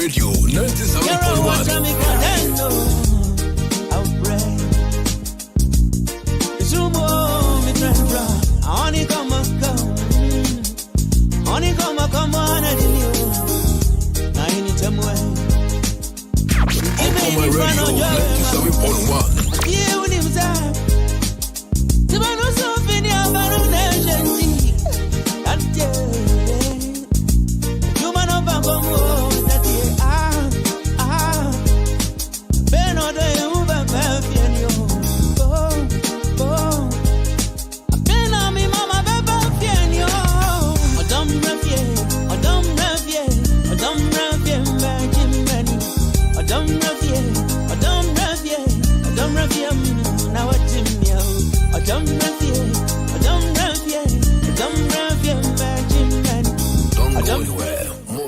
Radio 97.1.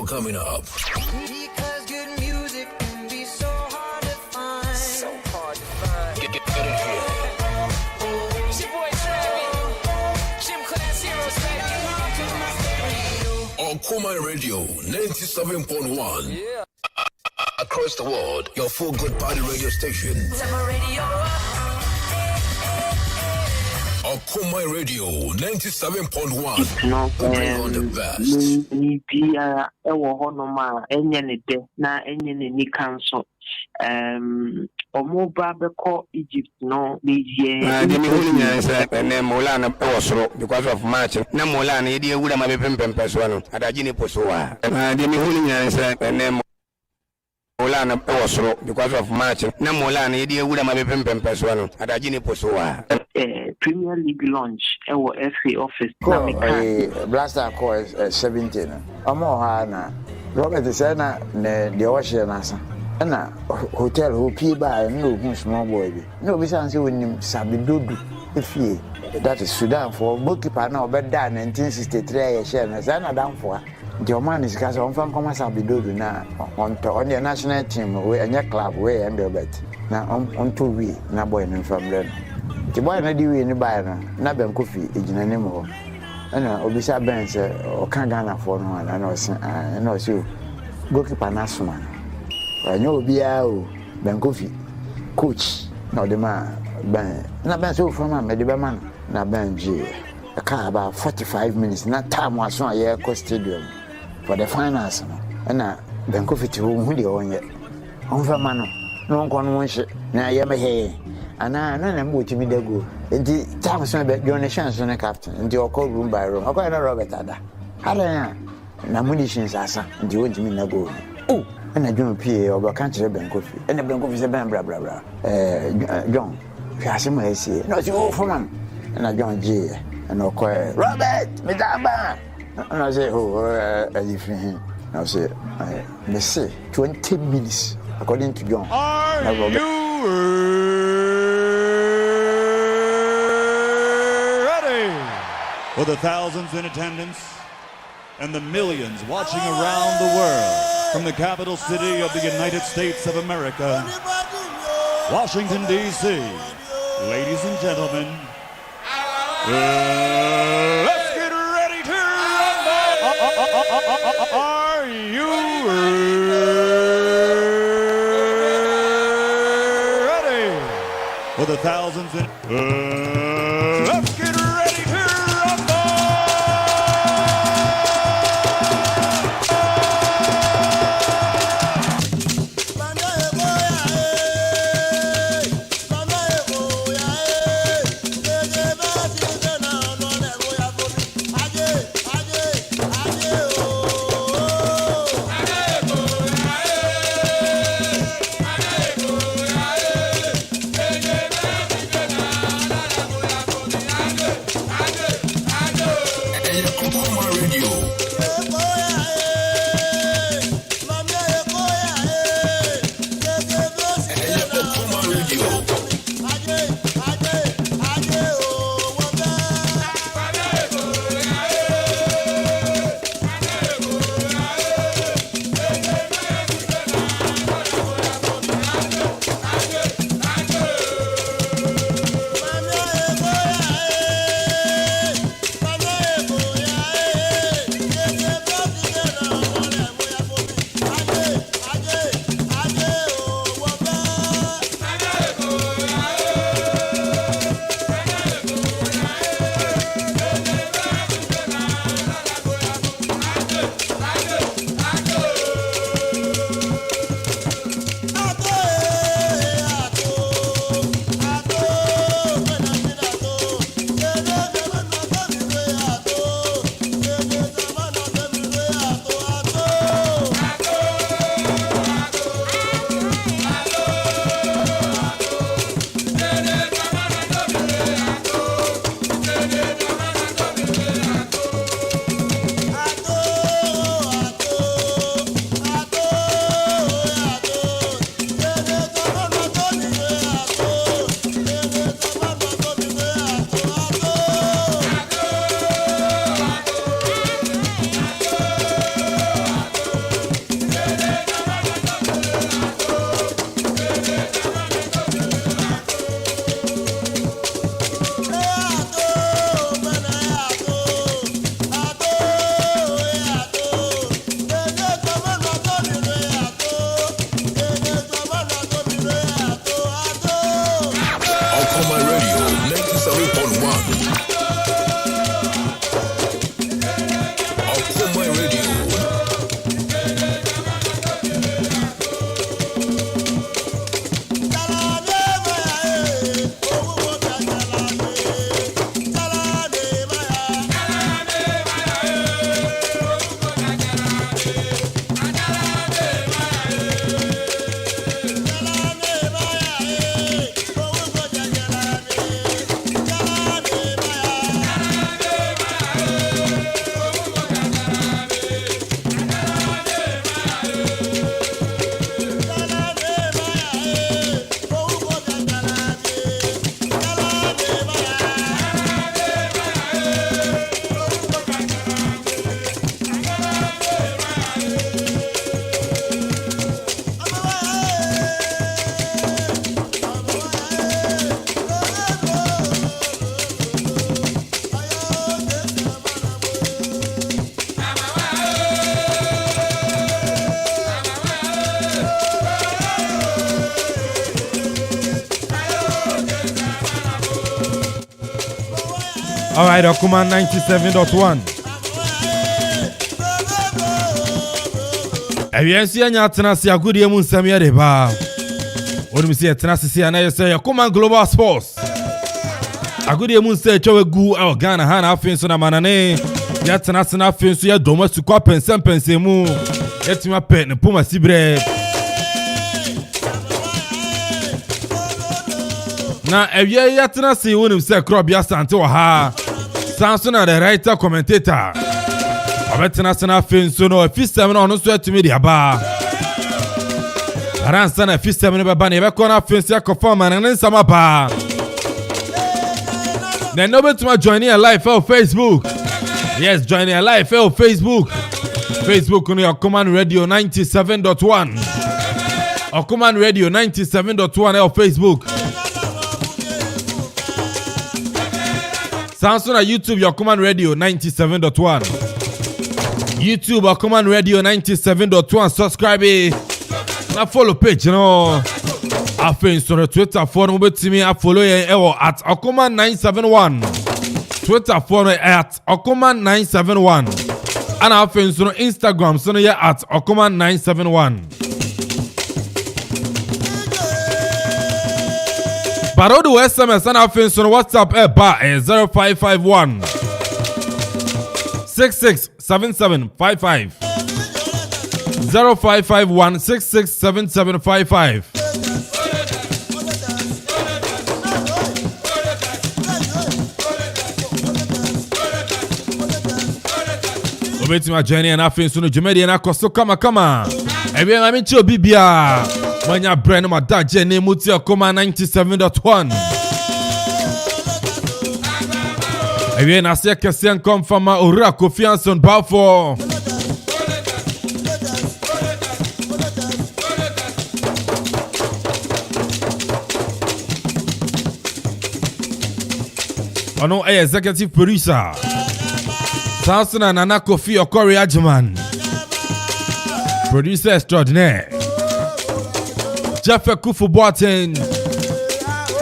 Coming up. Because good music can be so hard to find. So hard to find. Get it here. It's your boy Travis. Gym Class Heroes, baby. On Kuma Radio 97.1. Yeah. Across the world, your full good party radio station. Summer Radio. Akuma Radio 97.1. No, bring on the best. Ni pia ewo hono ma enye ne de na enye ne ni kanso. Omo ba beko Egypt no be ye. The Mihuni said, and then Molana Posro because of March. Na Molana, idia would have been Pempeswano at Ajini Posua. The Mihuni said, and then Molana Posro because of March. Na Molana, idia would have been Pempeswano at Ajini Posua. Premier League launch our FA office. Blaster call 17. Omo na Robert said na the ocean asa. Na hotel who pay by no small boy. No be say when Sabidodu efie. That is Sudan for bookkeeper now bed down 1963 year share na say na down for. The man is cause on fan come Sabidodu na on the national team we any club we and bet. Na on to we na boy from then. The boy na di we ni buy na ben kofi ejina ne mo na obisa ben se o kan Ghana for no na no se na so goalkeeper na soma anyo obia o ben kofi coach na o de ma ben na ben so from am de be man na ben ji ka about 45 minutes na time was on aye ko stadium for the finals no na ben kofi ti hu de onye on fa man no nko no nche na ye me he ana na mo timi dago enti time so be John chance na captain enti o call room by room akoy na Robert ada hala na munitions asa enti o timi na go oh na John pie o ba kan kire ben kofi na ben kofi se ben bra John fi ase ma ese no si o from na John G na o call Robert me da ba na say oh as free na say me say 20 minutes according to John na Robert for the thousands in attendance and the millions watching around the world from the capital city of the United States of America, Washington, D.C. Ladies and gentlemen, let's get ready to rumble! Are you ready for the thousands in... let's get ready to All right, Okuma 97.1. Eviensi anya tenasi agudi mu nsam ye de ba. Wonu mi se tenasi se ana ye se Okuma Global Sports. Agudi mu nse twa gu e Ghana ha na afin so na manane. Ya tenasi na afin so ya doma su kwa pensem mu. Etima pe ne puma sibre. Na evye ya tenasi wonu se krobia sante wa ha. Sanso na the writer commentator. Abetenasi na afin so no afisem na ono so atumi dia ba. Aransa na afisem ne baba ne be ko na afin so akofo man ne nsama ba. Then no betuma joining a live on Facebook. Yes, joining a live on Facebook. Facebook on your Command Radio 97.1. Or Command Radio 97.1 on Facebook. Sounds on YouTube, your Command Radio 97.1. YouTube or Command Radio 97.1. Subscribe it. Now follow page, you know. I think on Twitter follow me to me. I follow you at Okuma 971. Twitter follow at Okuma 971. And I think on Instagram so you at Okuma 971. But all the SMS and I think on WhatsApp bar is 0551 667755. 0551 667755. Obeti ma journey and afin so no jumedi na koso kama. Ebi na mi chi obi bia. Manya brand ma da je ne muti Okuma 97.1. Ebi na se kese nkom fama ora confiance on Balfour. Ono executive producer. Sansuna Nana Kofi Okori Ajiman. Producer extraordinaire. Jeff Kufu Boateng.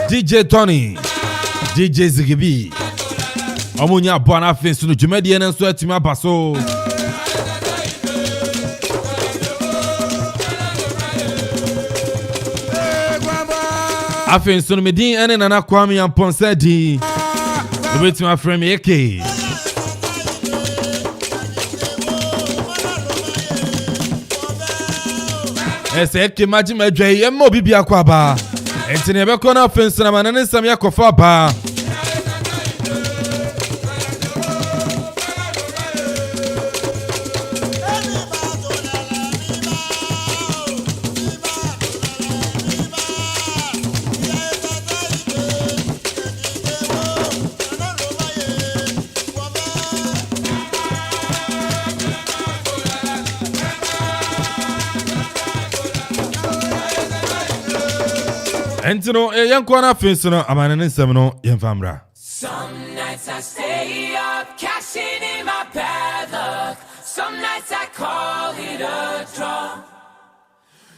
DJ Tony. DJ Zigibi. Omunya Bona Finsu no Jumedi enen so atimi abaso. Afinsu no medin enen Nana Kwame Amponsa di. Obeti ma frame Eke. Ese Eke maji medwe yemmo bibia kwa ba. Entine ebe ko na Afinsu na manane nsam yakofa ba. Entino yankwa na Afinsu no amanane nsam no yemfamra. Some nights I stay up, cashing in my bad luck. Some nights I call it a draw.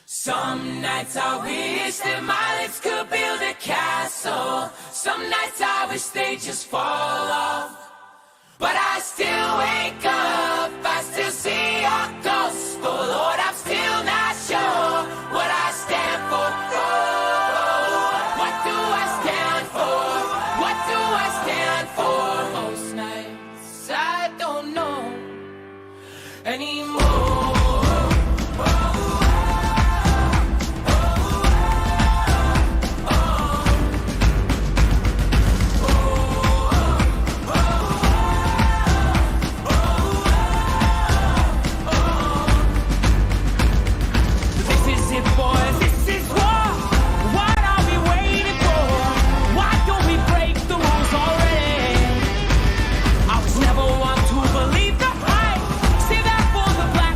Some nights I wish that my lips could build a castle. Some nights I wish they just fall off. But I still wake up, I still see your ghost. Oh Lord, I'm still not sure what I stand for. What do I stand for? What do I stand for? Most nights I don't know anymore. Never want to believe the hype. Say that for the black.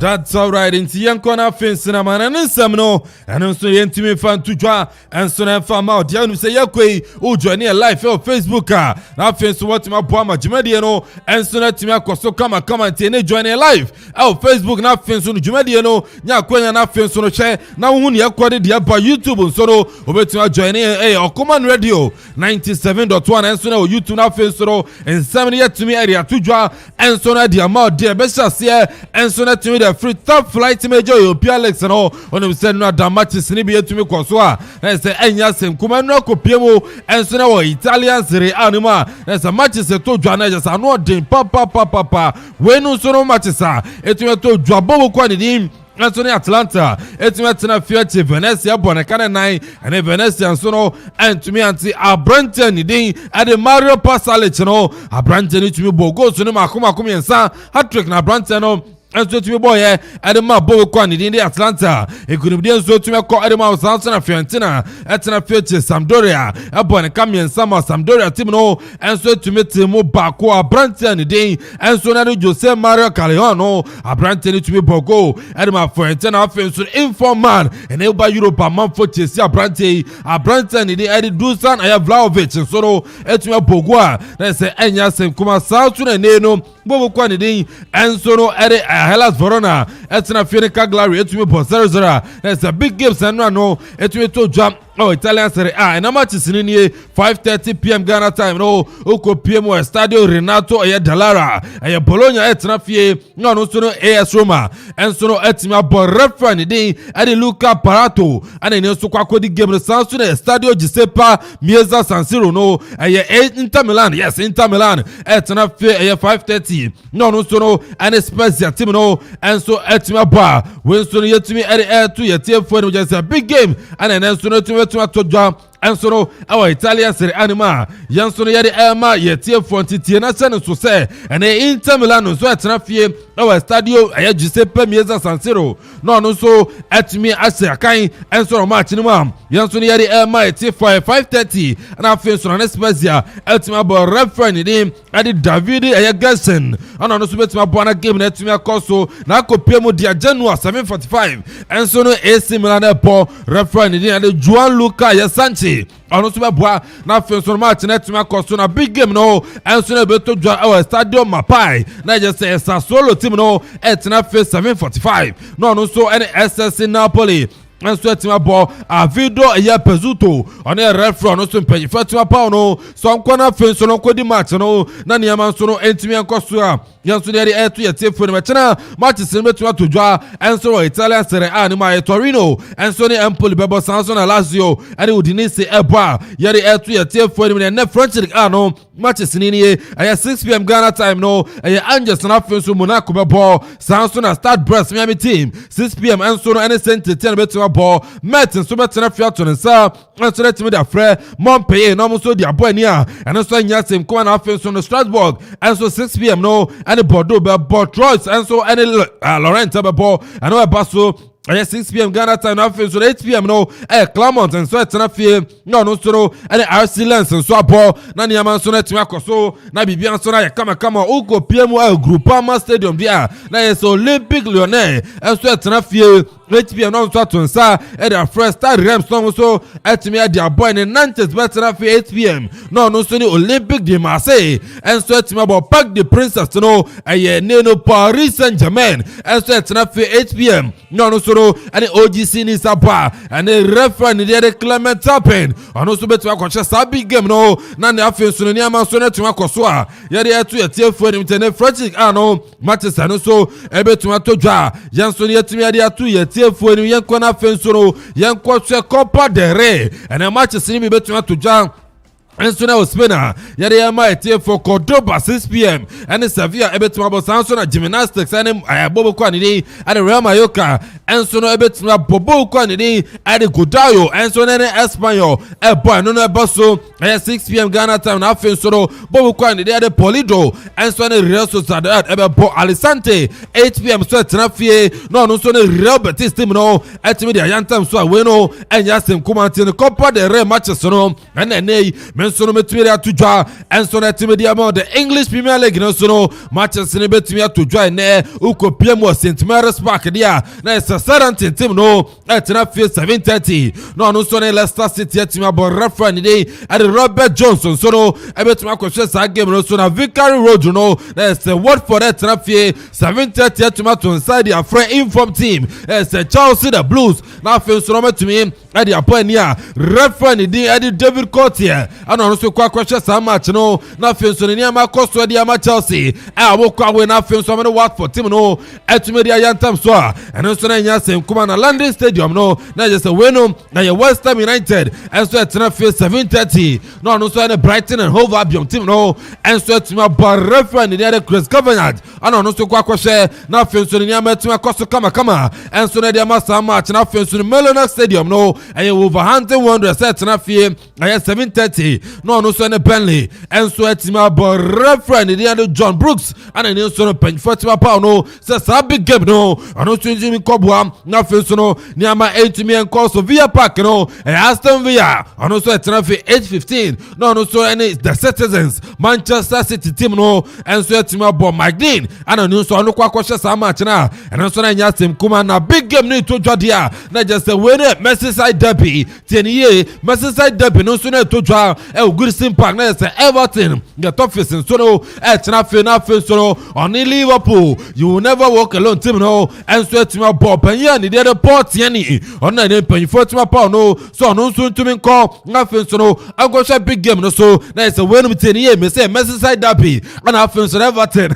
That's all right. Inti yanko na fence na manane nsam no. Eno so yentimi fan tudwa enso na fa ma odi anu se yakoi o join live on Facebook a. Na fence what ma boa ma jumadi no enso na timi akoso kama nti ne join live. On Facebook na fence no jumadi no nya kwanya na fence no che na hu ne yakode dia ba YouTube nso no obetuma join Okuman Radio 97.1 enso na YouTube na fence no ensam ne yetimi area tudwa enso na dia ma odi be sase enso na timi the free top flight major yo Alex no onu se no da matches ni bi yetumi kwaso a na se enya sem kuma no kopiemu enso na wo Italian Serie A nima na se matches to dwa na just no den papa we no so no matches a etumi to dwa bobo kwa ni Anthony Atlanta, Etimena Fiat, Venezia, Bonacana 9, and Venezia, and Sono, and to me, Auntie Abranton, Nidin, and the Mario Passalicino, Abranton, to me, Bogo, Sonoma, Kuma, and Sa, Hatrick, and Abrantano. And so to me boy at the Mabo quantity in the Atlanta. It could be so to me call Edema Sanson and Fiorentina at an affiliate Sampdoria upon a coming summer Sampdoria Timno and so to me Timo Bako Branton the day and so now Jose Mario Caleano a Branton to me Bogo Edema Fiorentina offense to inform man and Elba Europe a month for Chesia Brante a Branton the day added Dusan I have Vlaovic and so at me Bogoa let's say Enya Sem Kuma South to the Neno Bobo quantity and so no at Hellas Verona, Etina Fionica Glary, etumi po 0-0. There's a big game, no, etumi to jump. Oh, Italian Serie A. And how much is in 5:30 p.m. Ghana time? No, Oko PM Stadio Renato Dallara. Aya Bologna etina fie. No, no, so AS Roma. And so no etima bo referee ni adi Luca Parato. And then so kwa kodi game no sansu ne Stadio Giuseppe Meazza San Siro. No, aya Inter Milan. Yes, Inter Milan. Etina fie aya 5:30. No, no, so no and Spezia team no. And so etima ba. When so yetimi adi to yetie for just a big game. And then so no to jump and so no our Italian Serie Anima Yansono yadi Elma yetie fonti na sene so say and Inter Milan so atena fie our stadio aya Giuseppe Meazza San Siro no so atimi ase akan and so match ni mam Yansono yadi Elma yetie for 5:30 and afin so na Spezia atimi bo referee ni adi David aya Gerson no so betima bo na game na atimi akoso na akopemu dia January 7:45 and so no AC Milan bo referee ni adi Gianluca Sanchez ono so beboa na fenso match na tuma koso na big game no enso na beto dwa our stadium Mapai na just say Sassuolo team no etna face 7:45 no so any SS Napoli and so etima bo a video aya Pezzuto on a referee no so mpanyi fatima pa no so nkona fenso no kodi match no na niam so no entimi enkoso a yanso dey etu yete fo no mechana match sin betuma to dwa and so Italian Serie A ni ma Torino and so ni Empoli bebo Sanso na Lazio and Udinese eboa yeri etu yete fo no na French League A no match sin ni aya 6 p.m. Ghana time no aya Angers na fenso Monaco bebo Sanso na Stade Brest Miami team 6 p.m. and so no any Saint-Etienne betuma ball met so betena fiato nsa and so let me da frɛ Montpellier no so dia boy ni a and so nya sem ko na fenso no Strasbourg and so 6 p.m. no and Bordeaux be Troyes and so any Laurent be ball and no be so 6 p.m. Ghana time now so 8 p.m. no Clermont and so etena fie no so any RC Lens and so ball na niam so na tima koso na bibia so na kama uko PM Groupama Stadium dia na yes Olympic Lyonnais and so etena fie 8 p.m. no so tonsa e da first Stade Reims no so etimi dia boy ne Nantes betena fie 8 p.m. no so ni Olympique de Marseille and so etimi about Parc des Princes no no Paris Saint-Germain and so etena fie 8 p.m. no so and OGC ni sapa and the referee ni dey Clement Tappen ono so betu akɔhye sa big game no na ne afenso ni ama so na tuma kɔso a yɛ dey etu yɛtie fu ni tene French no Manchester no so ebetu atodwa yanso ni yɛtumi yɛ atu yɛtie fu ni yɛnkɔ na afenso no yɛnkɔ so Copa del Rey and Manchester ni betu atodwa and so now Spain yari might for Cordoba 6 p.m. and Sevilla ebetuma bo Sanso gymnastics and bobo kwani and Real Mallorca and so no ebetuma bobo kwani and Godayo and so na Espanyol boy no baso 6 p.m. Ghana time na afin so bobo kwani dey Polido and so na Real Sociedad bo Alicante 8 p.m. so trafie no so na Real Betis team no etimi dey yantam so we no and yasem kumantin Copa del Rey matches no and menso no metumi dia to dwa enso na timi dia mo the English Premier League no so no matches ne betumi to dwa ne ukopia mo St Mary's Park dia na Southampton team no etna fie 7:30 no so ne Leicester City atimi abo referee dey at Robert Johnson so no ebetumi akwhwe sa game no so na Victory Road no that's Watford etna fie 7:30 atumi to inside their friend inform team it's Chelsea the Blues na fie so no metumi at the point here referee dey at David Courtier and so kwhwe sa match no na fie so ne niama koso dia ma Chelsea abokwa we na fie so no Watford team no etumi dia yantam so and so na nya sem kuma na London Stadium no na just a win na your West Ham United and so etna fie 7:30 no so na Brighton and Hove Albion team no and so etuma bar referee dey at Chris Covenant and so kwhwe na fie so ne niama etuma koso kama and so na dia ma sa match na fie so Mellon Stadium no and Wolverhampton Wanderers etna fie na 7:30 no so na Burnley and so etuma bar referee dey at John Brooks and then so no pen fatima pa no say sa big game no and so Jimmy Kobwa na fie so no niama etumi en call so Villa Park no and Aston Villa and so etna fie 8:15 no so any the Citizens Manchester City team no and so etuma bar Mike Dean and then so no kwhwe sa match na and so na nya sem kuma na big game no to dwa dia na just a win Merseyside derby tieniye Merseyside derby no so na to dwa Goodison Park na say Everton the toughest so no etna fie na fie so no on Liverpool you will never walk alone team no and so etuma bar panya ni dey report tieni on na dey pan for etuma pa no so no so ntumi call na fie so no agosha big game no so na say win tieniye me say Merseyside derby and afin so Everton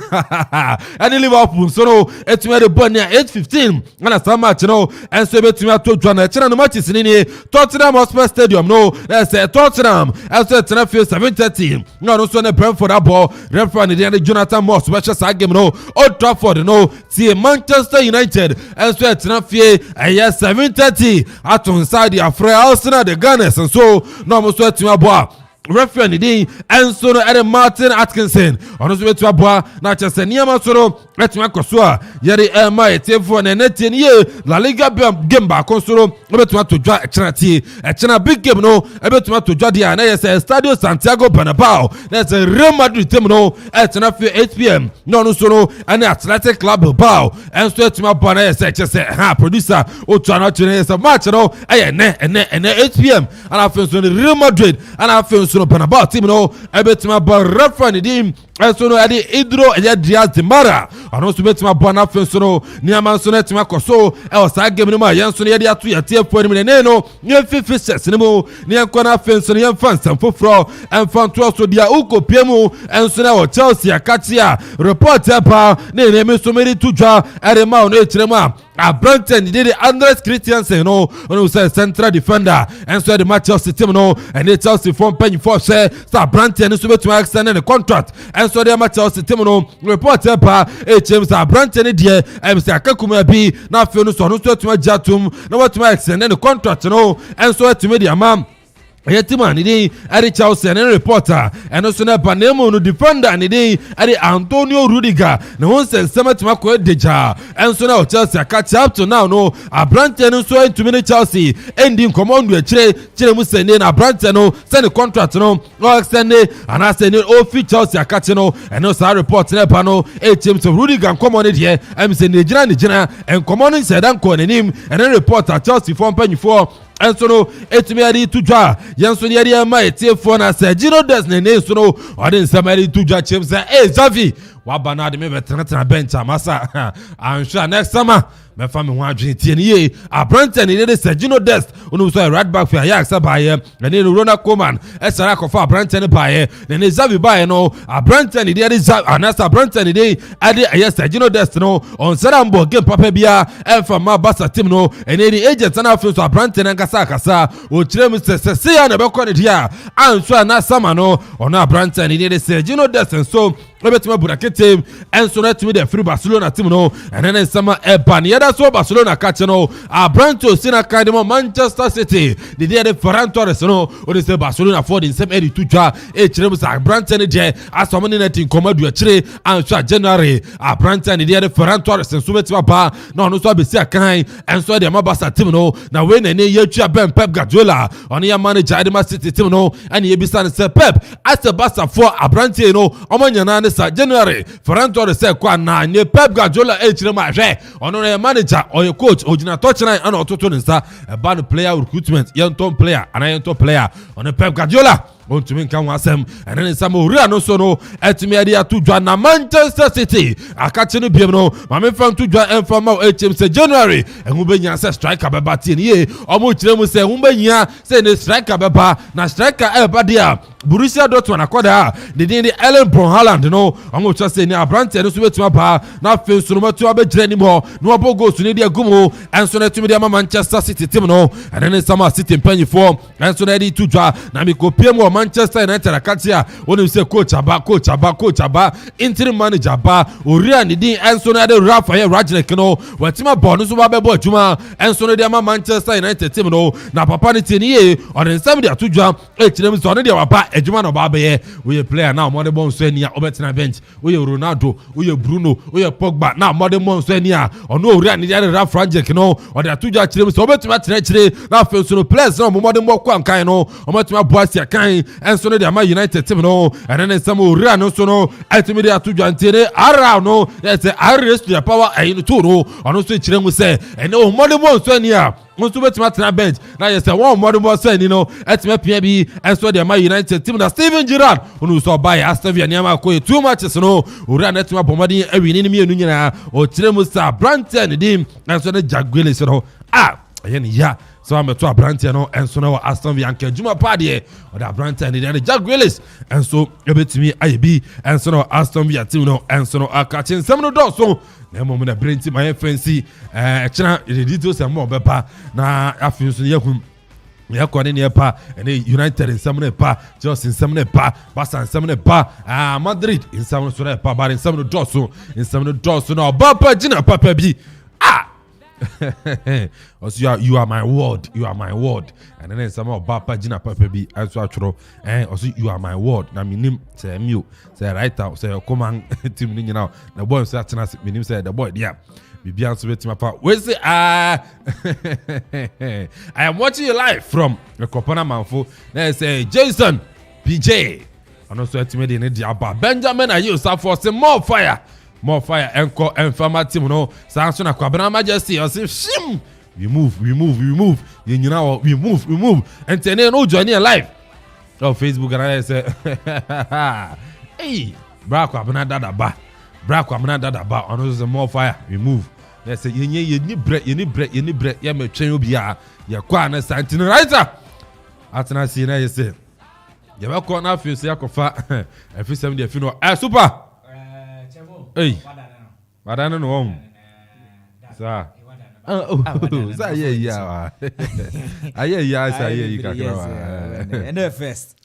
and Liverpool so no etuma dey born near 8:15 and some match no and so betuma to dwa na chira no matches ni Tottenham Hotspur Stadium no that's Tottenham and so etna fie 7:30 no so na Brentford abo referee dey Jonathan Moss special sa game no Old Trafford no see Manchester United and so etna fie 7:30 at inside the Afre Arsenal the Gunners and so no so etuma abo referee ni and so no Martin Atkinson ono so betu aboa na chese niama so no etuma koso a yeri ma etefo na netie ni La Liga game ba konsoro betuma to dwa echena big game no betuma to dwa dia na yes Stadio Santiago Bernabeu that's Real Madrid team no etena for 8 p.m. no so no and Athletic Club Bilbao and so etuma bona yes chese producer o twana chene yes match no ene 8 p.m. and I feel so Real Madrid and I feel so Bernabeu team no betuma ba referee dim so no ade Idro Diaz de Mara ano so betuma bona fe so no niama so na etuma koso o sa game no ma yen so ne de ato ya tiefo ni ne no ne fifi ses ne mo ne nkona fe so ne fan sam foforo enfan to so dia ukopiemu enso na o Chelsea akatia report pa ne me so meri tudwa ere ma no ekire ma Brentford did Andres Christensen no on say central defender and so the Manchester team no and the Chelsea from penny for say Brentford so betuma extend the contract and so the Manchester team no report pa James Brentford there say akakuma bi na fe no so tuma jatum na watuma extend the contract no and so to media mam Yetima ni dey Ari Chelsea and reporter and also na panemo no defender ni dey Ari Antonio Rudiger na won say sematuma ko deja and so na Chelsea catch up to now no Brentford no so into mini Chelsea ending command we chire mu send na Brentford no send the contract no extend and I say no ofi Chelsea catch no and no say report na pa no James Rudiger command here am say Nigeria and command said dan ko nanim and reporter Chelsea from penny for and so no etumi ade tudwa yenso ne ade ma etefo na Sergio Des ne so no ade nsamari tudwa chem say Xavi waba na de me betra bench amasa I'm sure next summer me fami ho adwen tie ne Brentford ne de Sergio Des onu so right back for Ajax baye na ne Ronald Koeman esara kofa Brentford baye ne Xavi baye no Brentford ne de anasa Brentford ne de ade Sergio Des no on sarambo game papa bia enfa ma Barca team no ene the agent na afi so Brentford kasa o kire mu se ya na be ko ne dia anso na sama no ona Brentford ne de Sergio Des so obetuma burake team enso na tumi de free Barcelona team no ene nsama eba ne yada so Barcelona catch no Branto sina kind mo Manchester City the day de Ferran Torres no o de say Barcelona for the same 82 twa e kire mu sa Branto ne je asomo ne tin komadu a kire anso January Branto ne de Ferran Torres nso betima ba na ono so abesi akan enso de Mabasa team no na we na ne yetwa Ben Pep Guardiola ono ya manager de Man City team no ene yebisa ne say Pep as a Barca for Branto no omanyana ne sa January Ferran Torres say kwa na ne Pep Guardiola e kire ma hwe ono na manager or coach ojina touchline ana ototo nsa ba no player recruitment yenton player ana yenton player ono Pep Guardiola on to mean can asem and then some no so no etimi ade to dwa na Manchester City akache no biem no ma me fam to dwa enfama HM say January ehun benya say striker beba tie ne omo kire mu say ehun benya say ne striker beba na striker eba dia Borussia Dortmund akoda de din Erling Haaland no omo cha say ni Abrante no so betuma ba na fensu no matu abegire ni mo no obogo so ne dia gumo enso na tumi dia Manchester City team no and then some City penny for enso na di to dwa na me ko piem Manchester United akatia woni say coach aba interim manager ba oria ni din enso na de Rafael Rajnik no watima ball no so ba bebo adwuma enso na de Manchester United team no na papa ni tie ni on nsam de atodwa e kire mu so ne de waba adwuma no ba be we player na mo de bon so ani a obetina bench we Ronaldo we Bruno we Pogba na mo de mon so ani a ono oria ni de Rafael Rajnik no o de atodwa kire mu so obetima kire na fe so no players na mo de mo kwa nkan no obetima boasia kan enso no de ama United team no and then some ura no so no ultimately atudwa ntere ara no yes arrest the power ayin to no ono so kire mu say and o modern one so ani a nso betima tena bench na yes one modern one so ani no etima pia bi enso de ama United team na Steven Gerrard ono so buy Aston Villa niam akoy 2 matches no ura na etima bomadi awini ni mienu nyina o kire mu sa Branton dim enso de Jaguele so no ayen ya so I'm to Branton no enso na Aston Villa nke juma pade o da Branton ni de Jagueles enso ebetimi ayebi enso na Aston Villa team no enso no akachin semno do so na mo na Brenti my fancy china the details am obepa na afin so yekun yakone ne pa ene United in semno pa Chelsea in semno pa Barca in semno pa Madrid in semno so pa bar in semno do so na papa jina papa bi also you are my word and then some of Bapa Jina Papa be as well also you are my word na minim say me say right out say come on team ni now the boy say atena minim say the boy there bibia so betima pa we say I am watching you live from the Kopana Manfo they say Jason PJ and also ultimately in the aba Benjamin are you for some more fire enko enfama team no sanso na kwabena majesty o say shim we move you know we move and then no join live on Facebook and I say hey bra kwabena dada ba on the more fire we move they say you need break ya me twen obi a ya kwa na santino right atena si na you say ya ba ko na fi so yakofa afi sem de fi no super hey, madana no home. Sa. Sa yeah. Aye kakra. And first.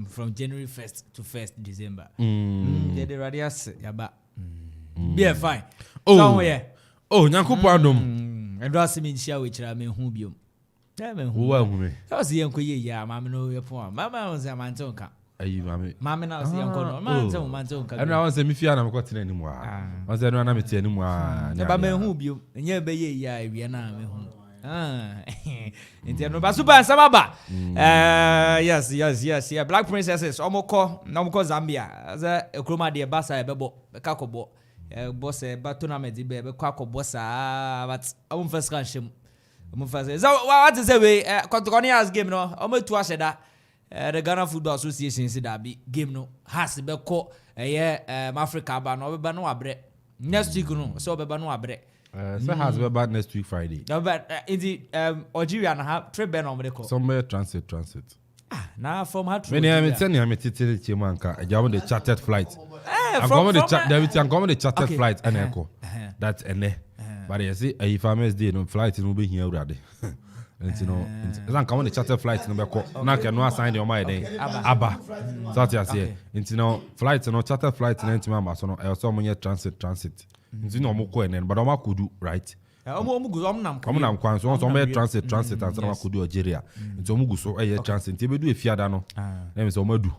From January 1st to 1st December. The radius yaba. Be fine. Somewhere. Oh, nyankopo adom. And do ask me share with me hu biom. Wo hu me. That was yen koye ya mama no ye po. Mama on say mantonka. Ayi mame na se yankono manzo nka ena won se mi fia na me kwatena ani mu a won se no na me tie ani mu a ne ba me hu bio enye be ye ya ewie na me hu Intendo super samaba. Yes. Black Princesses. Omoko Zambia. As a Kroma de Basa Bebo Kakobo. Boss tournament be Kakobo sa but I won't first catch him. So what is the way Contonia's game no? Almost 2 that the Ghana Football Association said that be game no has be called Africa ba no be no abre. Next week no so be no abre. So has be bad next week Friday. No, but in the Algeria have trip ben on the call. Somewhere transit. Now from her trip. Many I'm telling you, I'm titiri chimanka. I go on the chartered flight. I'm going the chartered flight and echo. That's ene. But you see, if I miss the flight, it will be here already. nti no zan ka won the charter flight no be ko na ka no assign the my den aba so ati ase nti no flight no charter flight na nti ma so no e so monye transit nti no mo ko enen but o ma kudu right nam kwan so so me transit and so ma kudu Algeria nti o mugu so e transit nti be du efiada no na me so o madu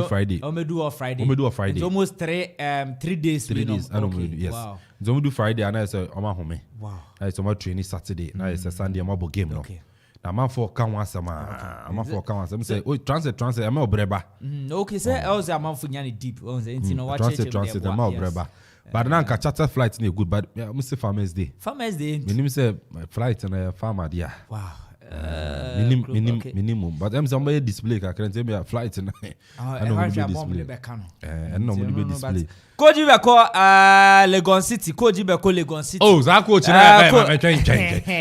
Friday it's almost 3 days yes nti o madu Friday and I say o ma home I so ma train Saturday na I say Sunday ma bo game no na man for kan wasama man for kan wasama say oh transit am obreba okay say I was a man for nyane deep nti no watch transit am obreba but now ka charter flight na good but me say Farmers Day me say flight na farmer dia wow minimum but am somebody display ka can say me flight na I know display no be display Koji be ko Legon City oh za coach na be change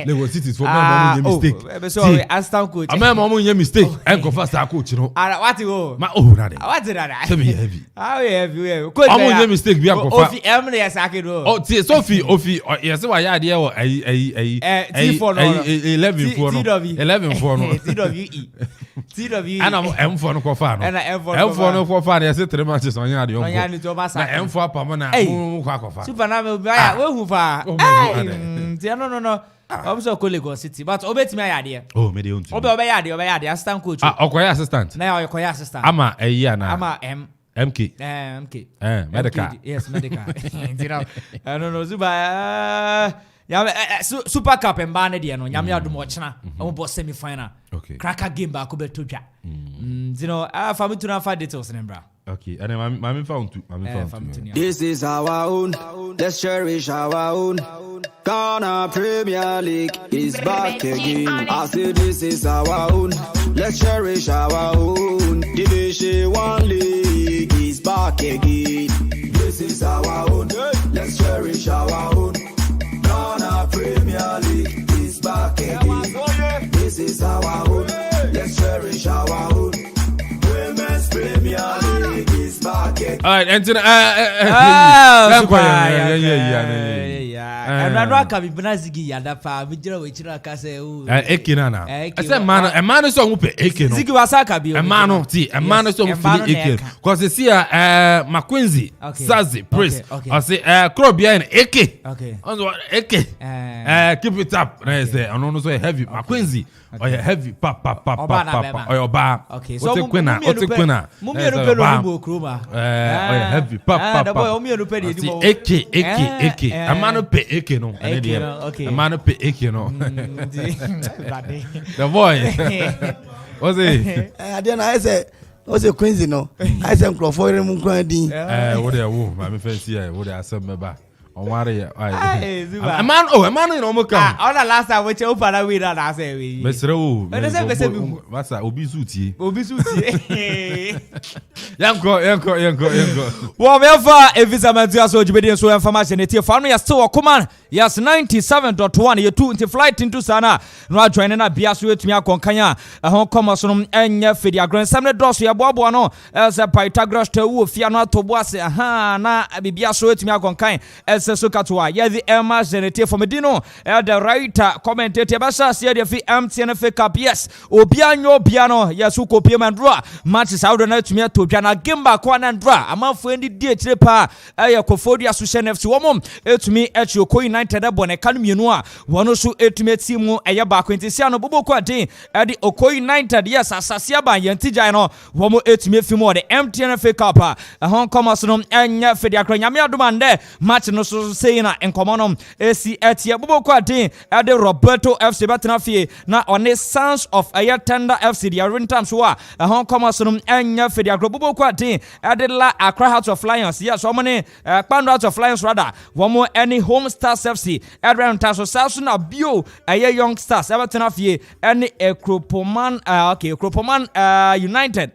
Legon City for my mom mistake so assistant coach am mom nya mistake en ko fast coach no what go ma oh na dey what did that say me heavy how heavy coach am nya mistake bi akọ fa ofi em na yasake do oh ti Sophie yes wa ya dey wo T4 no 11 for no 11 for no TWE ana M4 no ko fa no M4 no ko fa na yes 3 matches on ya dey on M4 apamo na mu kwa kofa super na me bia we hu fa no I'm so call Lagos City but obetimi ayade me dey on to obeyade assistant coach okoya assistant na okoya assistant ama eyi na ama MK medical yes medical no super super cup emba na de no nyame adom ochena am bo semi final cracker game ba ko beto twa family to na fa details nembra. Okay, and then Mami found two. This is our own. Let's cherish our own. Ghana Premier League is back again. I say this is our own. Let's cherish our own. Division 1 League is back again. This is our own. Let's cherish our own. Ghana Premier League is back again. This is our own. Let's cherish our own. Women's Premier League is back again. All right, and and I don't have Benazigi Yada fa Vijra Wichira say Ekinana. I said man is on Ekin. Ziki Wasaka be a man tea, a man is on Ekin. Because they see McQuincy, Sazi, Priest. I say crop behind Eke. Okay. Eke. Keep it up. I say I don't know so heavy McQuincy. Or heavy papa or your bar. Okay, so Quina, heavy papa. Eke. A man pay Eke no. A man pay Eke no. The boy. What's it? I said, what's a Quincy no? I said, Crawford and Munkrandi. What are you? My fancy, what I said, my back. On what a man, a man in Omoka. All the last time which open a winner, I say, Mr. What's that? Obisuti. Yanko. Well, therefore, if it's a Matia so Jibedian so information, it's your family is still a command. Yes, 97.1. You're 2 into flight into Sana. No joining a Bias with me, Konkanya, a home commerce room, and your Fidia Grand Samuel Dossy, a Bobuano, as a Pythagoras to Fiano to Boise, na Bias with me, Konkai, as a Sukatwa, yeah, the Emma Zenete for Medino, the writer, commentator, Bassa, see the MTNF Cup, yes, Obiano, Piano, Yasuko Piamandra, matches out on to me to Piana Gimba, Kwanandra, a month for any dear tripa, a Kofodia Susan F. Suomum, it's me at your coin. Tedabone Kanumua, one so ultimate Simu, Ayaba Quintisiano Bobo Quati, at the Okoi 90, yes, Asasiaba, Yantijano, Womo ultimate Fimo, the MTNF Cup, a Hong Kong and Fedia Cranyamia Dumande, Martino Sayina, and Common AC at Yabobo Quati, at the Roberto FC Batanafi, now on the Sons of Ayatanda FC, the Arintam Sua, a Hong Kong and Fedia Bobo Quati, at the La Accra House of Lions, yes, so many Pandas of Lions rather, one more any home stars FC, Adrian Tasso Salson of Bio, a young stars, Everton of Ye, and a Kropoman, Kropoman United,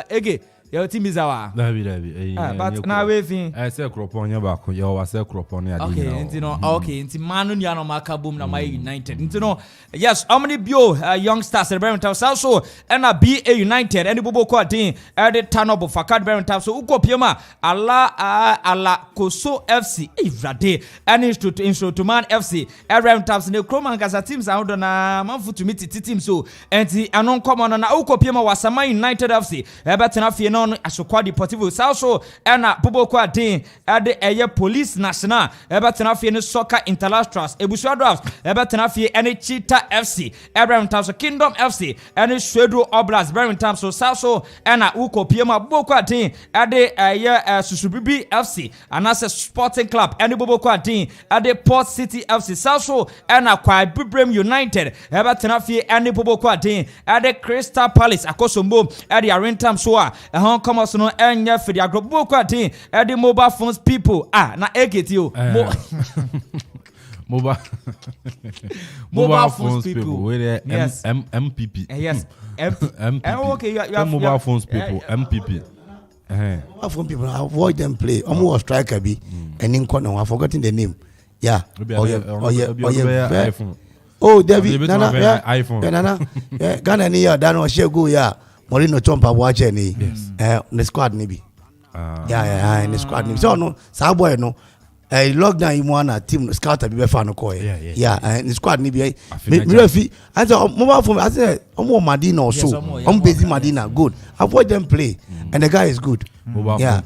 again. Your team is our. But now we think. I say Cropon your back. You are say Cropon. Okay, you know. Okay, into Manu Yano Makabum na my United. You know. Yes, how many bio youngsters at Birmingham also and a BA United and the Bobo Quatin at the Tanobo Fakad Birmingham so Uko Piema ala Koso FC Ivrade and Instrument FC Birmingham Taps and the Croman Gaza teams out on a month to meet the team so and the anon common on Uko Piema was Sama United FC Eberton non Asokwa Deportivo Salso and a Bobo Quatin at the Air Police National Eberton Soccer Interlastras Ebusua Drafts Eberton any Cheetah FC Birmingham so Kingdom FC and Shredo Oblast Birmingham so Salso and a Uko Piema Boko Team at the Susubibi FC and as a Sporting Club and the Boko Team at the Port City FC Salso and a Quiet Bibrem United Eberton and the Boko Team at the Crystal Palace Akosombo at the Arentam Soa a Hong Kong no and Yafidia Boko Team at the mobile phones people na egit you mobile phones people where yes. MPP yes MPP okay you have mobile phones people MPP mobile phone people avoid them play almost striker be and in corner I've forgotten the name yeah oh David Nana iPhone Nana Ghana ni ya Dano Shegu ya Morino Chompa watch ni the squad ni bi yeah in the squad ni so no sa boy no lockdown you want team scout be fan no call yeah the squad ni bi me refi I say mobile phone I say omo Madina or so busy Madina good avoid them play and the guy is good yeah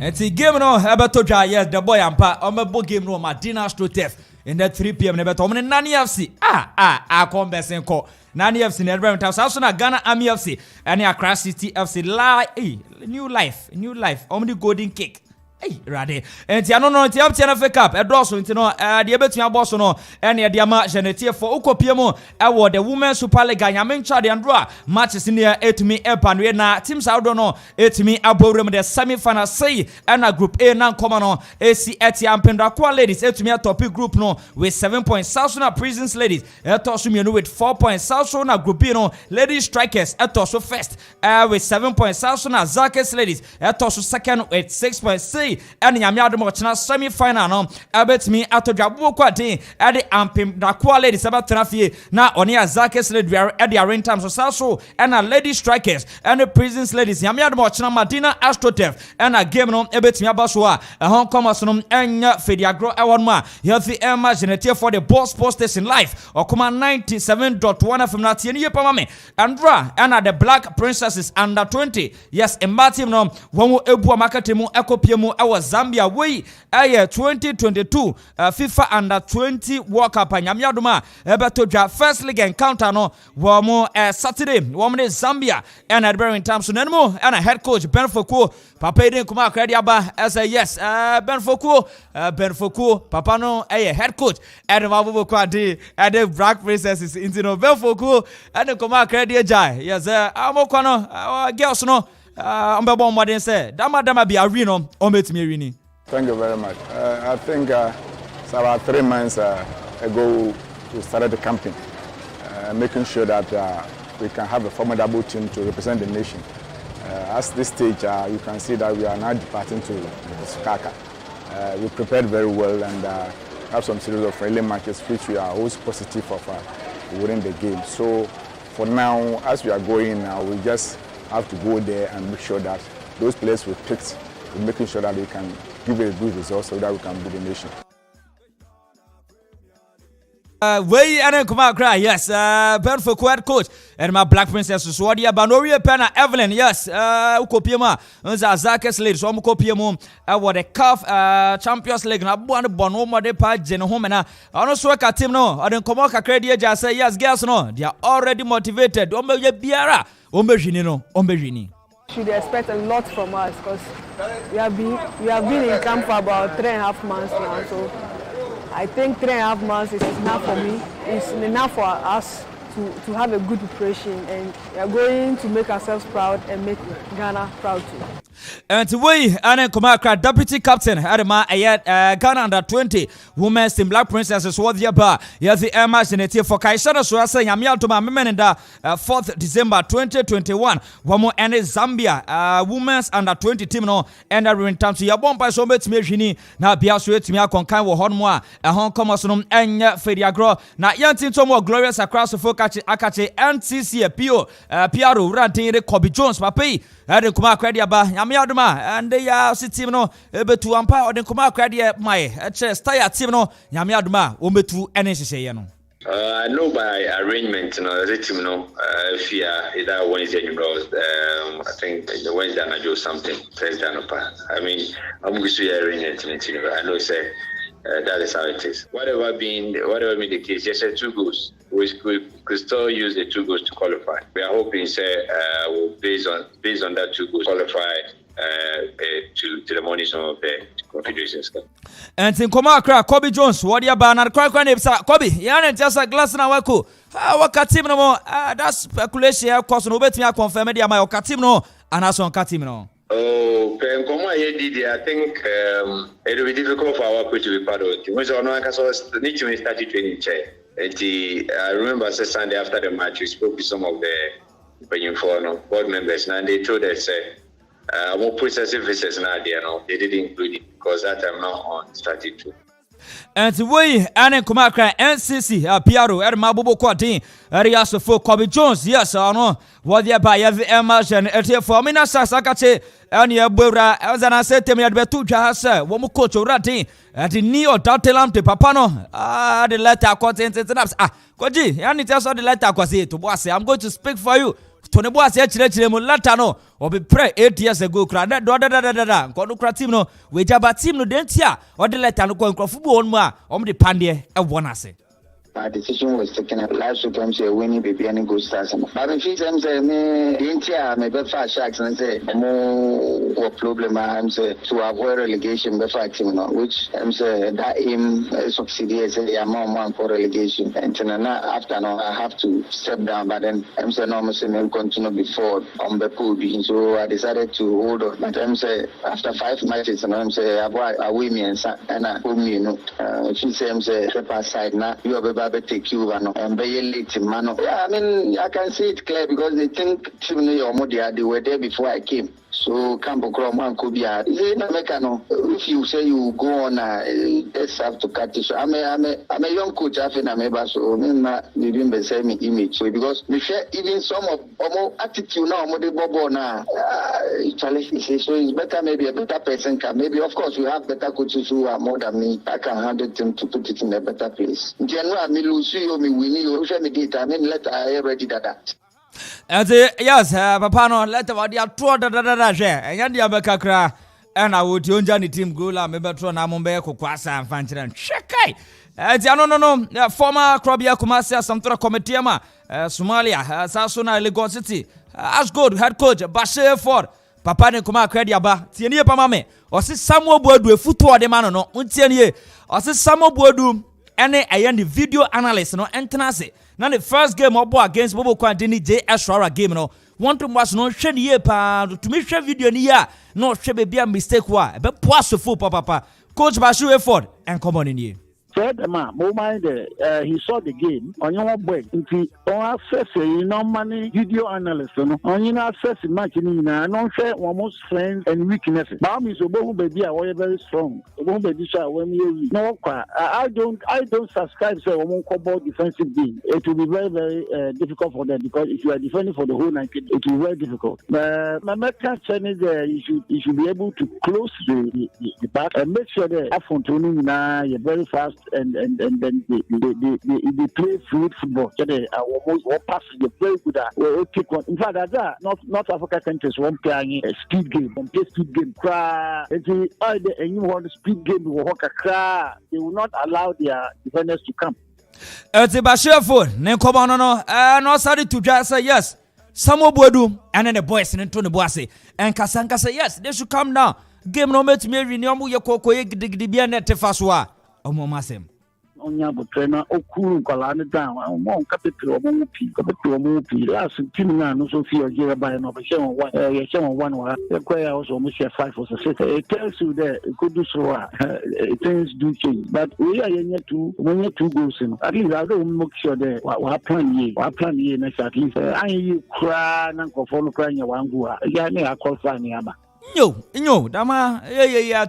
it's a game no Eberto yes the boy ampa omo game no Madina Strotef in that 3 p.m. never told me Nani FC come best and call Nani FC in Birmingham also na Ghana Army FC and Accra City FC new life only golden cake Rade and I don't know the FA Cup a draw so into no the betua boss no and the ama genetier for Ukopiemo award the Women's Super League Yamen Chad and draw matches in there 8 me epan na teams I don't know 8 me aborum the semi-final say and a group A na common on AC Etiam Pendakwa ladies 8 me topic group no with 7 points South Prisons ladies Etosum with 4 points South group B no ladies strikers Etosu first with 7 points South Zakes ladies Etosu second with 6 points and Yamiado Mochina semi-final no abet me atodwa Boko at the Ampim Dakwa ladies about Trafie na Onia Zakes ladies at the Arentam so and a lady strikers and the Prisons ladies Yamiado Mochina Madina Astrotef and a game no ebet me abaswa a Hong Kong no enya Fediagro Ewanma healthy Emma Genetia for the Boss Post Station Live or Kuma 97.1 from Natieni Pamame Andra and the Black Princesses under 20 yes embatim no womu ebu amakatemu ekopiemu was Zambia way 2022 FIFA under 20 World Cup Nyamiaduma Eberto first league encounter no womo Saturday womo Zambia and at Birmingham so nemo and a head coach Ben Foucault papa didn't come out aba as a yes Ben Foucault papa no head coach and Mabubo Kwadi and the Black Princesses into no Ben Foucault and the come out jai yes amokwano girls no modern say dama be a reno or me rini. Thank you very much. I think so about 3 months ago we started the campaign, making sure that we can have a formidable team to represent the nation. At this stage, you can see that we are now departing to Sukaka. We prepared very well and have some series of friendly matches which we are always positive of winning the game. So for now, as we are going, we just have to go there and make sure that those players we picked, we're making sure that they can give a good result so that we can beat the nation. Way and come out cry, yes. Ben for quad coach and my Black Princess Swadia Banoria Penna Evelyn, yes. Ukopiema, Zakes ladies, Omukopiemo, what a cuff Champions League, na one bonoma de pa Genohomena. I don't swear at team no, I don't come out a credit, just say yes, girls no, they are already motivated. Ombe Biara, Ombejini. Should expect a lot from us because we have been in camp for about 3.5 months now, so I think 3.5 months is enough for me. It's enough for us to have a good preparation, and we are going to make ourselves proud and make Ghana proud too. And we and Kumakra deputy captain Adama Ghana under 20 women's team Black Princesses what the bar yes the match in it for Kaisana so say Yamia to my men in the 4th December 2021 one more and Zambia women's under 20 team no and in terms to Yabon by so much me na bia so etimi akonkan wo honmo a hon komosonom enya fediagro na yantin to more glorious across the focus akache NCC PO PRO rantin Kobe Jones papi ade kuma akwade ba nyame adoma and ya team no ebetu ampa ode kuma akwade mai che style team no nyame adoma o metu ene hyehyeye no. I know by arrangement, the team, if you are either Wednesday, I think the Wednesday I do something. I mean, I'm going to arrangement. I know, say that is how it is. Whatever be the case, just 2 goals. We could still use the 2 goals to qualify. We are hoping, say, we'll based on that 2 goals qualify to the money of the Confederations Cup. And in Komakra, Kobe Jones, what you ban and crack when it's Kobe, Yana just a glass na waku. Waka team no more. That's speculation, cause no better confirm media my Okatim no, and as on Katim no. Oh, I think it will be difficult for our coach to be part of it. When I need to start training chair. I remember Sunday after the match, we spoke with some of the board members, and they told us more processing visits now they didn't include it because that I'm not on strategy. And we and Kumakra NCC PRO Mabubo Quadin areas for Kobe Jones yes or no what they buy the immersion for Mina Sakache and your Bura as an asset to me at Betuja has one coach already at the Neo Tatelam to Papano the letter content Koji and it also the letter was it to Bossy. I'm going to speak for you. Tony Boas actually Mulatano or be pray 8 years ago. Crada Kono team no we jaba team no dentia or the letter no going football on the Pandya and one assay. My decision was taken at last week. I'm saying winning baby and go stars. But if you say me dentia me be fast sharks and say more problem I'm say to avoid relegation be fast team no which I'm say that aim succeed say I'm on for relegation and then after no I have to step down but then I'm say no say me continue before on the pool so I decided to hold on but I'm say after 5 matches and I'm say I win me and I home you know if you say I'm say step aside now you have take you and be late man. Yeah, I mean I can see it clear because they think they were there before I came. So Campo Croman could be if you say you go on let's have to cut it. So I'm a young coach I think I'm able so maybe the same image. So because we share even some of attitude now more bobo now so it's better maybe a better person can maybe of course we have better coaches who are more than me. I can handle them to put it in a better place. In general me lose you me win you show me data I mean let I ready that. And yes, Papa no let about the tour and the Abakakra and I would Yonjani team Gula, Mebatron Amombe, Kwasa and Fanchiran. Shekai. No, former Krobia Kumasia, Samtura Cometiama, Somalia, Sasuna, Legon City, Ashgood, head coach, Bashir Ford, Papa ne Kuma Crediaba, Tiania Pamame, or see Samuel Bodu, football de Mano, Untianie, or see Samuel Bodu, and I am the video analyst, no, and Tenase. Now the first game of against Bobo Quantini JS Rara game no want to watch no share ye pa to me share video ni ya no share be a mistake wa be poaso fo papa coach Bashu effort and come on in here. Said the man, he saw the game on your break. On access, money video analyst, on your access match, non share almost strengths and weaknesses. Mom is a boom baby, I very strong. Boom baby, no, I don't subscribe to a ball defensive game. It will be very, very difficult for them because if you are defending for the whole night, it will be very difficult. My American challenge you should be able to close the back and make sure that you're very fast. And then they play fluid football. So they are almost all passes. They're very good at. In fact, that's North Africa countries one playing a speed game. One play speed game. Cry. And you want speed game. They will not allow their defenders to come. It's a Bashir Ford. No, sorry to just say yes. Samo Bodu and then the boys and Tony Boise and Kasanka say yes. They should come now. Game no match me. Nyamu Yoko Digdibian Tefaswa. Omomasem. onya botre na okuru kwala ne down mo nka petro mo pi last team na no so fi oje ba no be she on one wa ya also mo share 5 or 6 it tells you that it could do so things do change but we are two goals in at least I don't make sure that we plan ye next at least I cry na ko follow cry nya wangu ya me qualify ni aba Nyo, dama,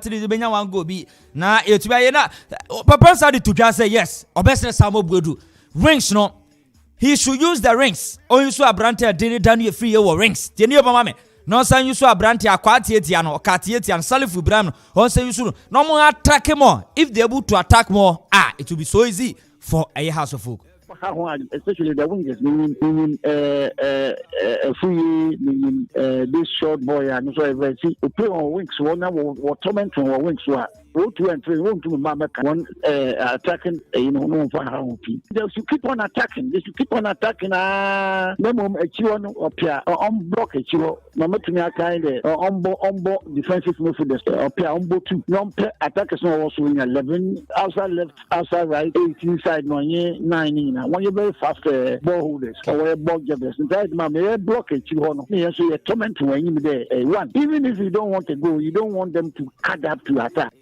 tiri benya wango bi na etuba ye na papa said to just say yes. Obese Samo Bodu rings no. He should use the rings. O you so abrante did Daniel free your rings. Teni oba me. No san you so abrante akwati etia no, kati etia Salifu Bram. On say you so no more attack more. If they able to attack more, it will be so easy for a house of folk. Especially the wingers, meaning this short boy and so I see play on wings. One now or tormenting or wings. 2 and 3, 1 to Mama, one attacking, no for how they should keep on attacking. They should keep on attacking. Minimum a chiron or Pia or on block a chiro, no matter kind of defensive midfielders or Pia on 2. Non attackers no also in 11 outside left, outside right, 8 inside 9 when you're very fast ball holders or ball jabbers. Inside Mamma block a chiro. So you're tormenting when you're there. One, even if you don't want to go, you don't want them to cut up to attack.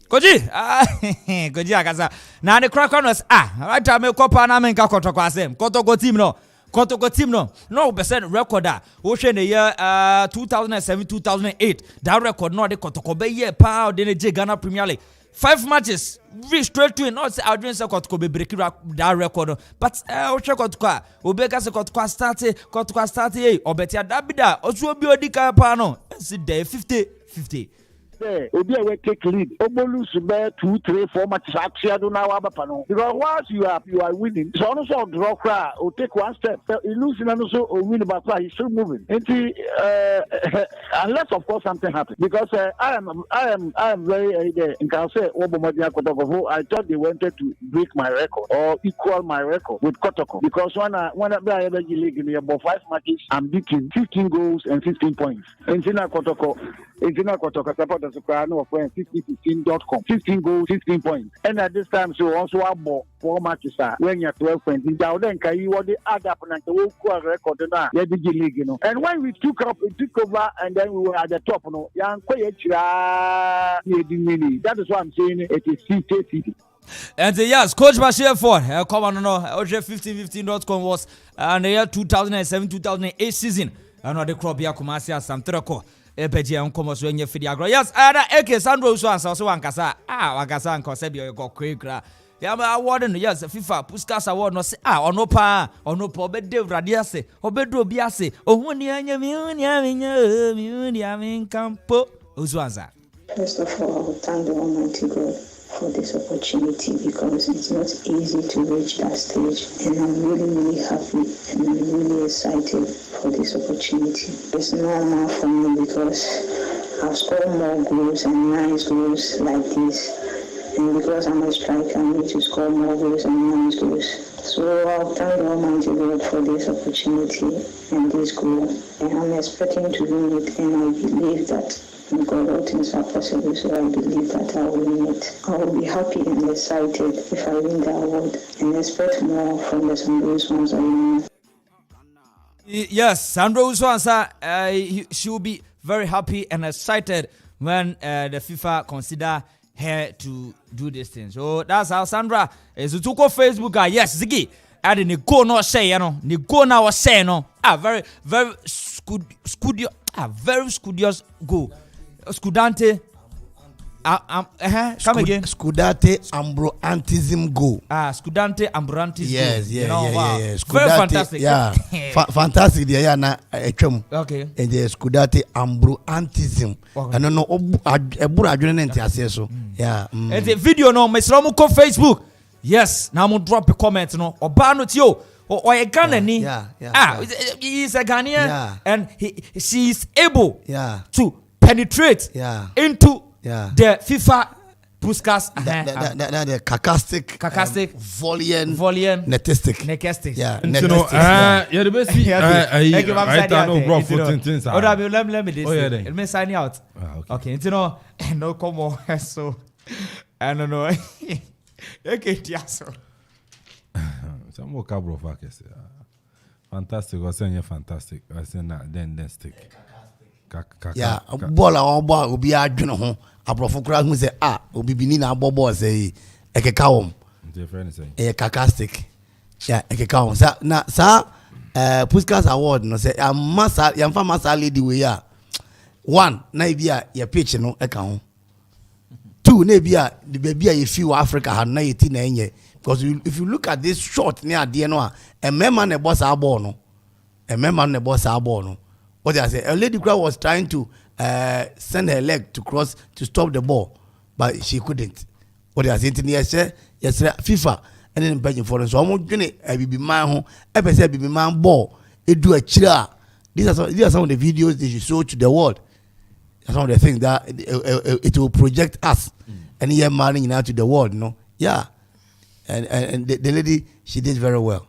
Koji akaza na ne Krakonos right time kopa na menka kotoko asem kotoko team no no percent recorder wo hwe ne year 2007 2008 that record no de kotoko be year pa de ne Ghana Premier League 5 matches reach straight to it not say Adrian say kotoko be break that record but wo hwe kotoko obeka say kotoko start obeti adabida osu obi odika pa no see there 50 Obi will take lead. Obolu sube 2, 3, 4 matches. Actually, now abapano. Because once you are winning, so also draw cry or take one step. You lose and also or win about cry. He's still moving. Unless of course something happens. Because I am very in can say I thought they wanted to break my record or equal my record with Kotoko. Because when I ever league in about 5 matches, I'm beating 15 goals and 15 points. In Kotoko support the Soprano of 5015.com. 15 goals, 15 points. And at this time, so also have 4 matches when you're 12 points. In Jawden, you want the add up and the whole record now. League, And when we took over, and then we were at the top, that is what I'm saying. It is CT. And yes, Coach Bashir Ford, come on, OJ1515.com was the year 2007-2008 season. I know the crop here, Kumasi, Sam Treko. Epeji onkomo so enye fidi agro. Yes, Eke Sandro so ansa so wankasa. Wankasa anko be go kwekra. Ya ma award no yes FIFA Puskas award no se ono pa obede wrade ase. Obedo obi ase. Ohuni anya mi kampo. Ozu ansa. First of all, I would thank the Almighty God for this opportunity because it's not easy to reach that stage, and I'm really happy and I'm really excited for this opportunity. It's normal for me because I've scored more goals and nice goals like this, and because I'm a striker, I need to score more goals and nice goals. So I'll thank the Almighty God for this opportunity and this goal, and I'm expecting to win it, and I believe that God, all things are possible, so I believe that I will win it. I will be happy and excited if I win the award and expect more from the Sandro Uswansa. Yes, Sandro Uswansa, she will be very happy and excited when the FIFA consider her to do this thing. So that's how Sandra is to go Facebook. Yes, Ziggy. Adding the go no say, the go now say no. Very studious. Very studious go. Scudante come again. Scudate ambroantism go. Scudante ambroantism. Yes, yeah. Scudate, very fantastic. Yeah. Fantastic there na etwam. Okay. And the Scudate ambroantism. I don't know eburu adwene nti ase so. Yeah. And the video no mesra mo ko Facebook. Yes, now mo drop a comment no. Oba no ti o. Or a Ghanaian. He is a Ghanaian and she is able to penetrate into the FIFA Puskas. The cacastic, volume, netistic. Yeah, the best. Let me this. Let me sign out. Okay, no come on. So I don't know. Okay, Tiaso. Some more cabro focus. Fantastic. I say fantastic. I say then stick. Yeah, ball on ball will be a journal. Abrofo kura who say obi bini na bobo say ekeka wom. Kakastic. Yeah, ekeka wom. Sa Puskas award no say massa yamfa massa lady we ya. 1 na bia ya pitch no eka ho. 2 na bia the baby you feel Africa had na yeti na enye because if you look at this shot near the no a member na boss ball no. A member na boss ball no. What I say, a lady crowd was trying to send her leg to cross to stop the ball, but she couldn't. What I say, yes, FIFA and then Belgium for so I'm going to be man home. Ever said, be man ball. It do a chiller. These are some of the videos they should show to the world. Some of the things that it will project us and here man now to the world, you know. Yeah, and the lady she did very well.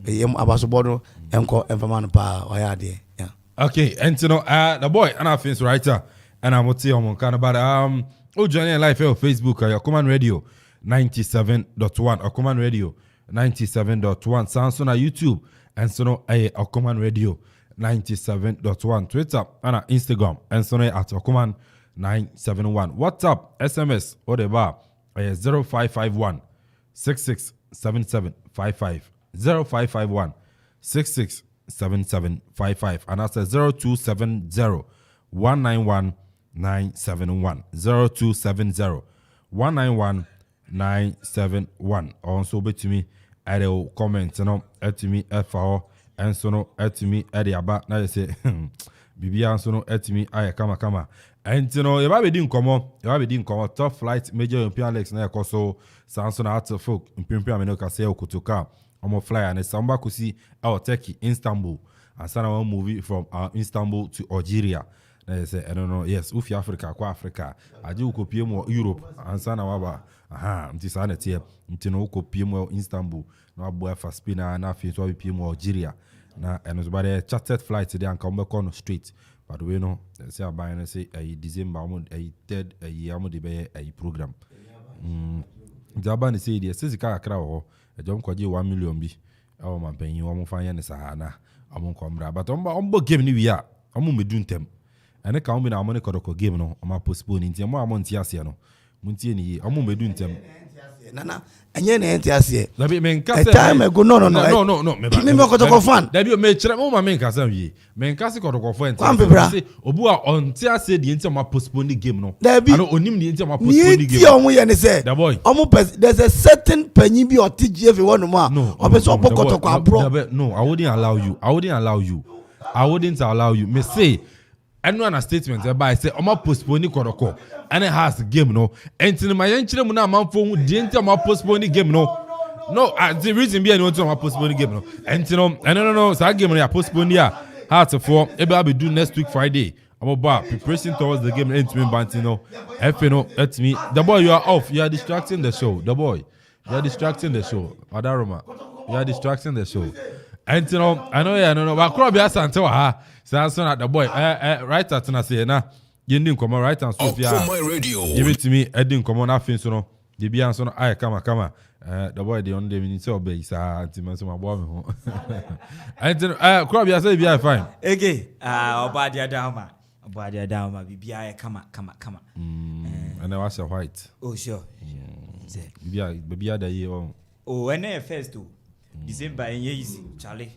Abasobodo enko enfamano pa oyade. Yeah. Okay, and you know the boy and I finish writer and I'moti on kind about oh journey live on Facebook your Command Radio 97.1 or Command Radio 97.1 sounds on YouTube and so no a Command Radio 97.1 Twitter and Instagram and so at Command 971 WhatsApp SMS or the bar 0551 667755 0551 667755 and that's 0270 191 971 0270 191 971 also be to me at a comment no at me FO and so no at me at the aba na say bibia so no at me ay kama and you know you be din komo top flight major Olympian Lex na ekoso Samson at folk impimpi ameno ka say okutuka omo fly and samba kusi our Turkey Istanbul and sana one movie from Istanbul to Algeria. They say I don't know. Yes, ufi Africa, kwa Africa. Aje ukopie mo Europe and sana waba. Aha, mti sana tie. Mti no ukopie mo Istanbul. No abu fa Spain na fi so upie mo Algeria. Na eno so bade chartered flight today and come back on straight. But we know say abai na say December mo 3rd year mo de be program. Jaba ni say dey say ka akra ho. Ejom kwaje 1 million bi. Awo mampanyi wo mo fanya ne sahana. Amo komra. But ombo game ni wi a. Omo medun tem. Ene ka ombi na amone kodoko game no. Oma postpone nti mo amonti ase no. Muntie ni yi. Omo medun tem. Nana enye na enti ase. Na bi men ka say. Time ago no. Me kodoko fan. Da bi me kire mo ma men ka say wi. Men ka say kodoko fan. Say obu a onti ase di enti oma postpone game no. Ano onim di enti oma postpone game. Ni omo ye ne say. The boy. There's a certain penny bi or TGF one ma. Obe so kodoko abro. No, I wouldn't allow you. Me say anyone statement by say Oma postpone kodoko and it has game no. And in my enchire mu na manfo hu di enti Oma postpone game no. No, the reason be anyone to Oma postpone game no. And you know, no, so game no postpone ya. Heart for ebe do next week Friday. I'm about preparation towards the game and me bantino. FNO at me. The boy, you are off. You are distracting the show. The boy, you are distracting the show. Adaroma, you are distracting the show. And you know, I know. But crowd be asking to her. Samson at the boy. Right at na say na. You didn't come on right and so give it to me. I didn't come on nothing so no. The be answer no. Aye, come. The boy the only minute so obey sa antimanso my boy me ho. And crowd be say be fine. Okay. Obadia down bibia kama. And I was a white. Oh sure. Bibia da ye oh. Oh, and first too. December easy, Charlie.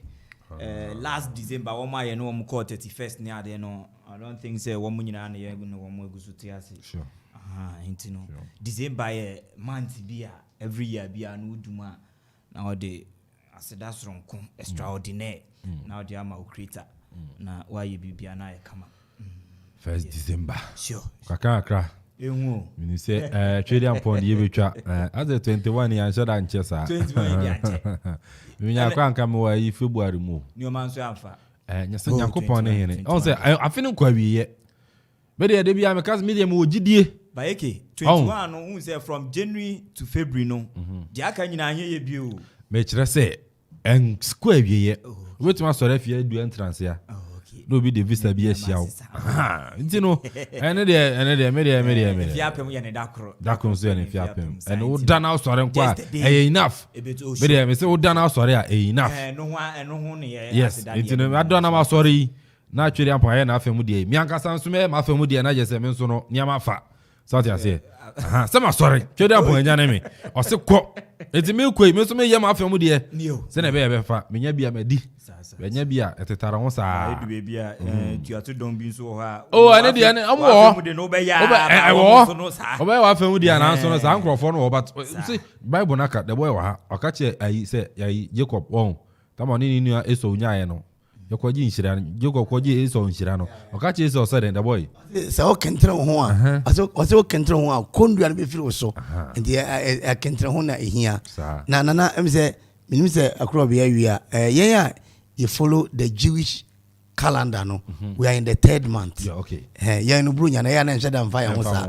Last December, one my no one called 31st near there. No, I don't think say 1 million and you're going to one go to sure. Sure. December month be every year be a new duma. Now they I said that's wrong. Extraordinary. Now they are my creator. Now why you be an eye come up. 1st December. Sure. Kaka. You say trading upon you as a 21 years old and chessa. 21 years. You can't come away February move. New man so amfa. Yes, you coupon here. On say I feel quite yet. But there be a cast medium wo gidie. By 21 no say from January to February no. Dia kan nyina here ye bio. Me kire say en square wie ye. Wetin ma sore fie du entrance ya. no be the visa be ehia nti no ene de me fiapem ye ne dakro so ye ne fiapem and wo dan out sore nkwa enough me say wo dan out sore enough no ho ne ye yes nti no adon na ma sore na atwere ampa ye na afemu de mi ankasa nso me ma afemu de na je se me nso no niam afa so ti ase se ma sore twere ampa nya na me o se kọ enti me koi me so me ye ma afemu de se na be fa me nya bia madi benya bia etetara ho saa edu be bia tuato don bi nso ha ane de ane amo ho de no be ya oba wa afemu de ana nso no saa nkrofo no but see bible naka the boy wa ha okache ayi se ayi Jacob on tama ni eso unyaye no yakwaji nshira Jacob kwaji eso nshira no okache eso so the boy se o kentre ho a aso o kentre ho a kondua no be firi so ndi a kentre ho na ehia na emse minim se akro be awia yen you follow the Jewish calendar no we are in the 3rd month yen no brunya na ya na nsheda mfa ya ho sa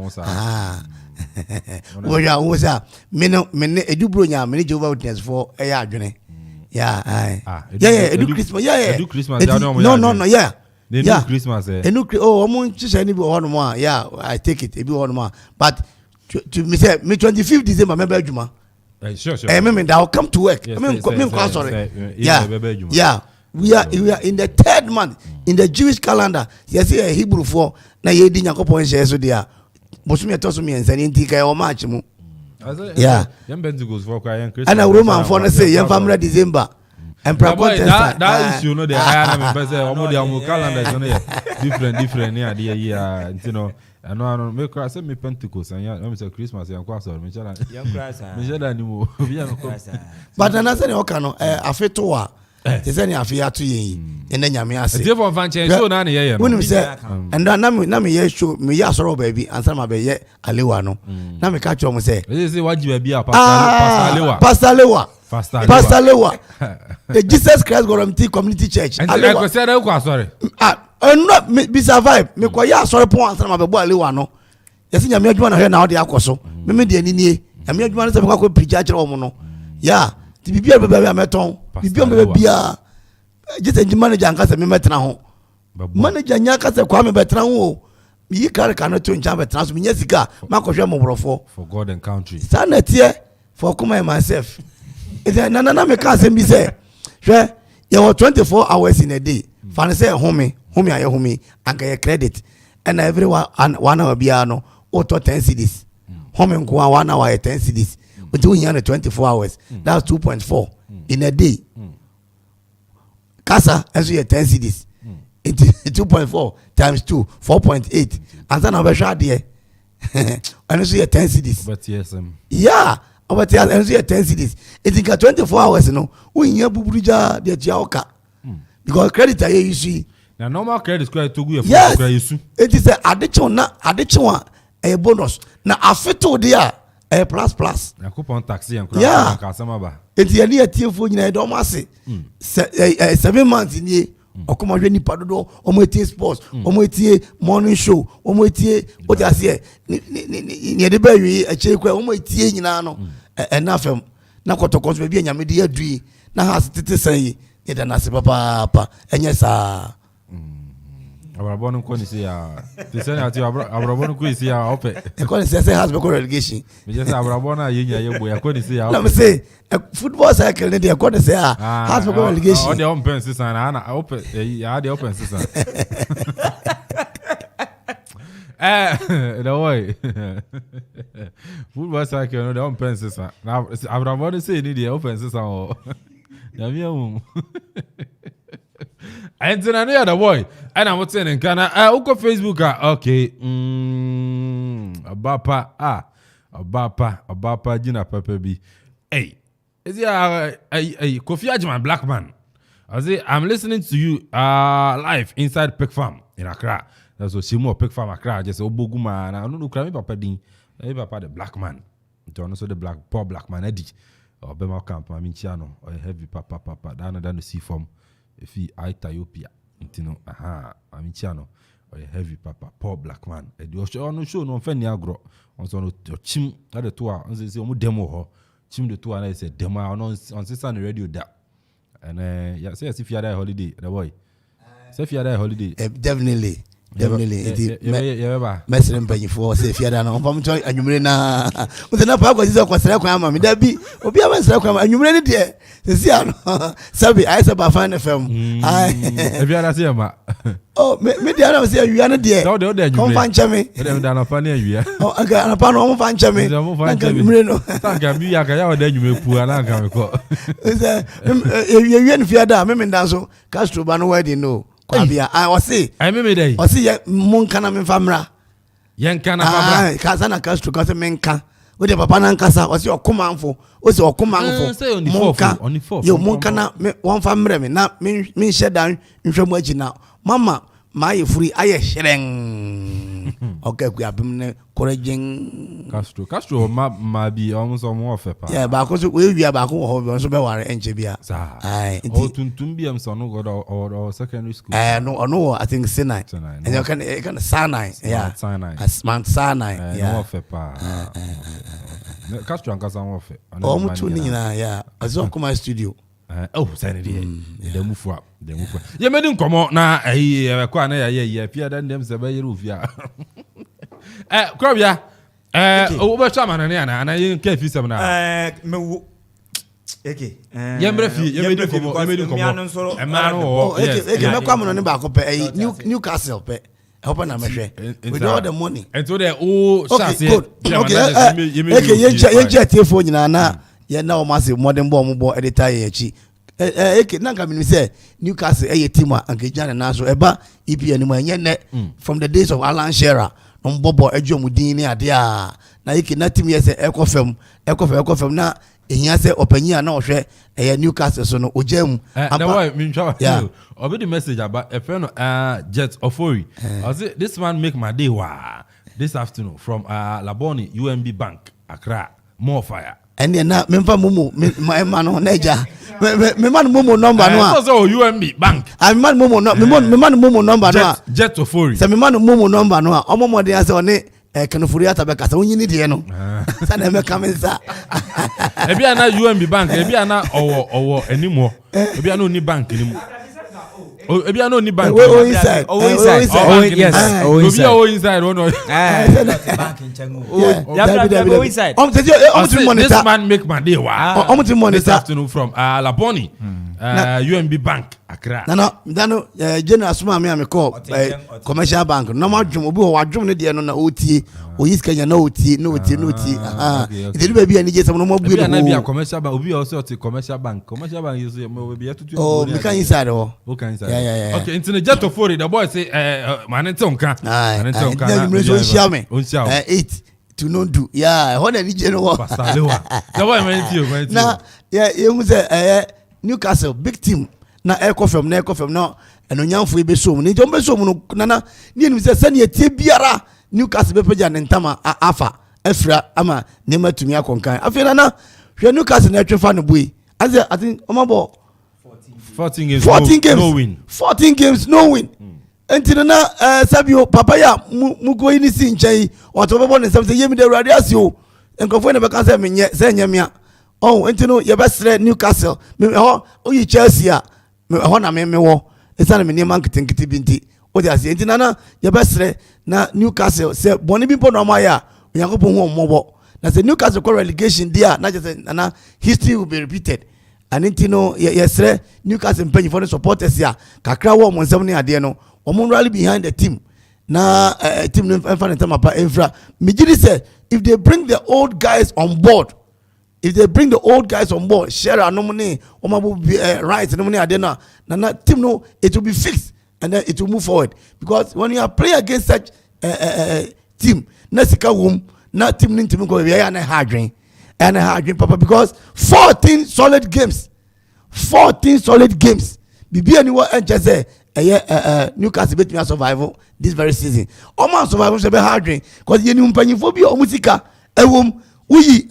we are wo sa me edu brunya me Jehovah Witness for ya adwene edu Christmas edu Christmas no edu Christmas omo chise ni bi ho no mo I take it e bi ho no mo but to me say me 25th December me ba adwuma sure me I'll come to work me sorry we are in the 3rd month in the Jewish calendar yes Hebrew for na ye di Yakobon share so dia bosumi etoso mi ensani ntika e o march mu yam Pentecost for kwa yan Christmas and Roman for na say yam family December and that issue no dey I na me say omo dey am calendar so no different near the year you know ano me cry say me Pentecost and ya me say Christmas yan kwa so me chala me chala ni mo bia no but na say o kanu afeto wa te say ni afia to yin ene nyame ase dey for fanche show na ne ye no say and na me ye show me ya soro baby answer ma be ye alewa no na me ka cho mo say waji ba bia Pastor Lewa the Jesus Christ Guarantee Community Church alewa ko say ko asore no be survive me ko ya asore pon answer ma be bo alewa no yesi nyame adwuma na hwe na odi akoso me de ani nyame adwuma na se ko preach akere o mo no ti bibia be ameton bibia be bia just manager anka se me metena ho manager nya ka se kwa me betena ho mi kare ka no to ncha betena so me nya sika makohwe mo borofo for God and country sanete for come myself is na me ka se bi se hwe you 24 hours in a day fan say home aye home anka your credit and everyone 1 hour bia no auto 10 cedis home nko 1 hour 10 cedis until we have 24 hours that's 2.4 in a day casa as we 10 cedis 2.4 times 2 4.8 and then we share there and so 10 cedis but yes but yes and so 10 cedis it is 24 hours no we have bubuja the tiaoka because credit I you see na normal credit score to go for credit issue it is addition a bonus na afeto there a plus na coupon taxi and ka sama ba enti ya ni atiefo nyina do mo ase 7 months ni okoma hwe nipa dodo omo etie sports omo etie morning show omo etie o ti ase ni de ba wi ache kwa omo etie nyina no na fam na kotokos be bia nyame de adui na ha tete sai ni da na se papa enye sa abrabon ko ni se ya te se na ti abrabon ko isi ya ope e ko ni se has be ko relegation me just abrabon na yenya yebo ya ko ni se ya na me say football cycle ni de ko ni se has be ko relegation o de on pen season na ope ya de open season the way football cycle no de on pen season na abrabon say ni de open season o ya mi am and then the boy and I'm saying kana uko Facebook okay abapa jina papa bi hey is Kofi Ajiman black man I say I'm listening to you live inside Pig Farm in Accra that's what Shimo Pig Farm Accra just oboguma na no kra me papa din papa the black man don't so the poor black man Eddie Obema camp ma minchia no heavy papa down no see form if he Ethiopia ntino amichiano or heavy papa poor black man e do show no fani agro on so no chim na de to a on say o mu demo ho chim de to a na say demo on sister radio da and ya say if you are holiday the boy Say Fiada holiday. Definitely. Yeah. Messenger penny for say Fiada no pam to anwumre na. Wo na pa kwasi kwasere kwan ama me da bi obi a mesere kwan anwumre ne de. Sisi ano. Sabi I say ba fan FM. Ai. E Fiada say ma. Oh, me dia na say awia ne de. Kom fan chame. Me da na fa ne awia. Oh, aga na pa no mo fan chame. Anwumre no. Tanka bi ya ka ya o da anwumre pu ala nka me ko. Say awia ne Fiada me ndan so Castro ba no wedding no. Kwabia I say I me dey o say mun kana me famra yen kana famra ka sana Castro ka say menka o de papa nan kasa o say okomanfo o say okomanfo munka yo mun kana me won famra me na me shedan nhwemu agina mama my free aye shreng okay ku abim ne korejin Castro ma bi almost more of pa yeah ba ko so we wi ba ko ho so be ware enche bia ai o tuntum bi am so no go or secondary school no I think Sinai and you can Sinai yeah Mount Sinai yeah no of pa Castro an kasa mo fe o mutu ni na yeah azo kuma studio oh say dey move up ye made nkomo na kwa na ya Fiada ndem se ba yere ofia Krobia o be chama na na ye nke fi sem na mewu eke ye made nkomo e ma no eke me kwa mo no ba ko pe Newcastle pe help na me hwe with all the money and so there oh chance eke ye tiefo nyina na ye na o mase modern ball mo ball editor ye chi eke nanka me say Newcastle team anke jana na so eba EPN mo enye ne from the days of Alan Shearer no bobo ejomudin ni ade a na eke na team ye say ekofem na ehia say opanyi na ohwe Newcastle so no ojam the boy me try obi the message about a friend Jet Ofori I say this man make my day this afternoon from Laboni UMB Bank Accra more fire and then na memfa mumu my man on eja me man mumu number no so UMB Bank I man mumu no me man mumu number no Jet Ofori say me man mumu number no omomo de ase one kanofuri atabeka say onyi ni de no say na me kamensa e bia na UMB Bank e bia na owo enimo e bia na oni bank nimu e bia na oni bank inside yes inside no bank in Changu inside this man make my day this afternoon from Laboni UMB Bank Accra no general suma me call commercial bank no ma dwum obi ho wadwum ne de no na otie oyis Kenya na otie it be bia ni je sam no mo bu na bia commercial bank obi also to commercial bank is be tutu oh we can inside yeah okay into the Jet Ofori the boy say man ntonka on 8 to no do yeah what any general the boy man na yeah you say Newcastle big team na ekofem no enonyamfo ebe so mu ni jombe so mu no nana ni enu se sane etie biara Newcastle be peja ne ntama afa afra ama ne matumi akonkan afena na hwe Newcastle na twefa no boy I think omabo 14 games no win entino na Sabio papa ya mugo ni si nchen otobebo ne sem se yemi de urade asio enkofo ne be kan se menye se nyamia oh entino ye besre Newcastle me ho oyi Chelsea me ho na me wo esana me ne man kitinkiti binti o de ase entina na ye besre na Newcastle se boni bi po no ma ya Yakobon ho mmobo na se Newcastle ko relegation dia na just na history will be repeated and entino yesre Newcastle mpanyi for the supporters ya kakra wo mo nsem ne ade no omo rally behind the team na team no fan ntama pa infra mejiri say if they bring the old guys on board share anomone omabu right anomone adena na team no it will be fixed and then it will move forward because when you are playing against such team na sika wom na team nin team ko be na hardwin papa because 14 solid games bibi anyone just say Newcastle bet me survival this very season man survival se be hardwin because you mpanyifo bi o musika ewom uyi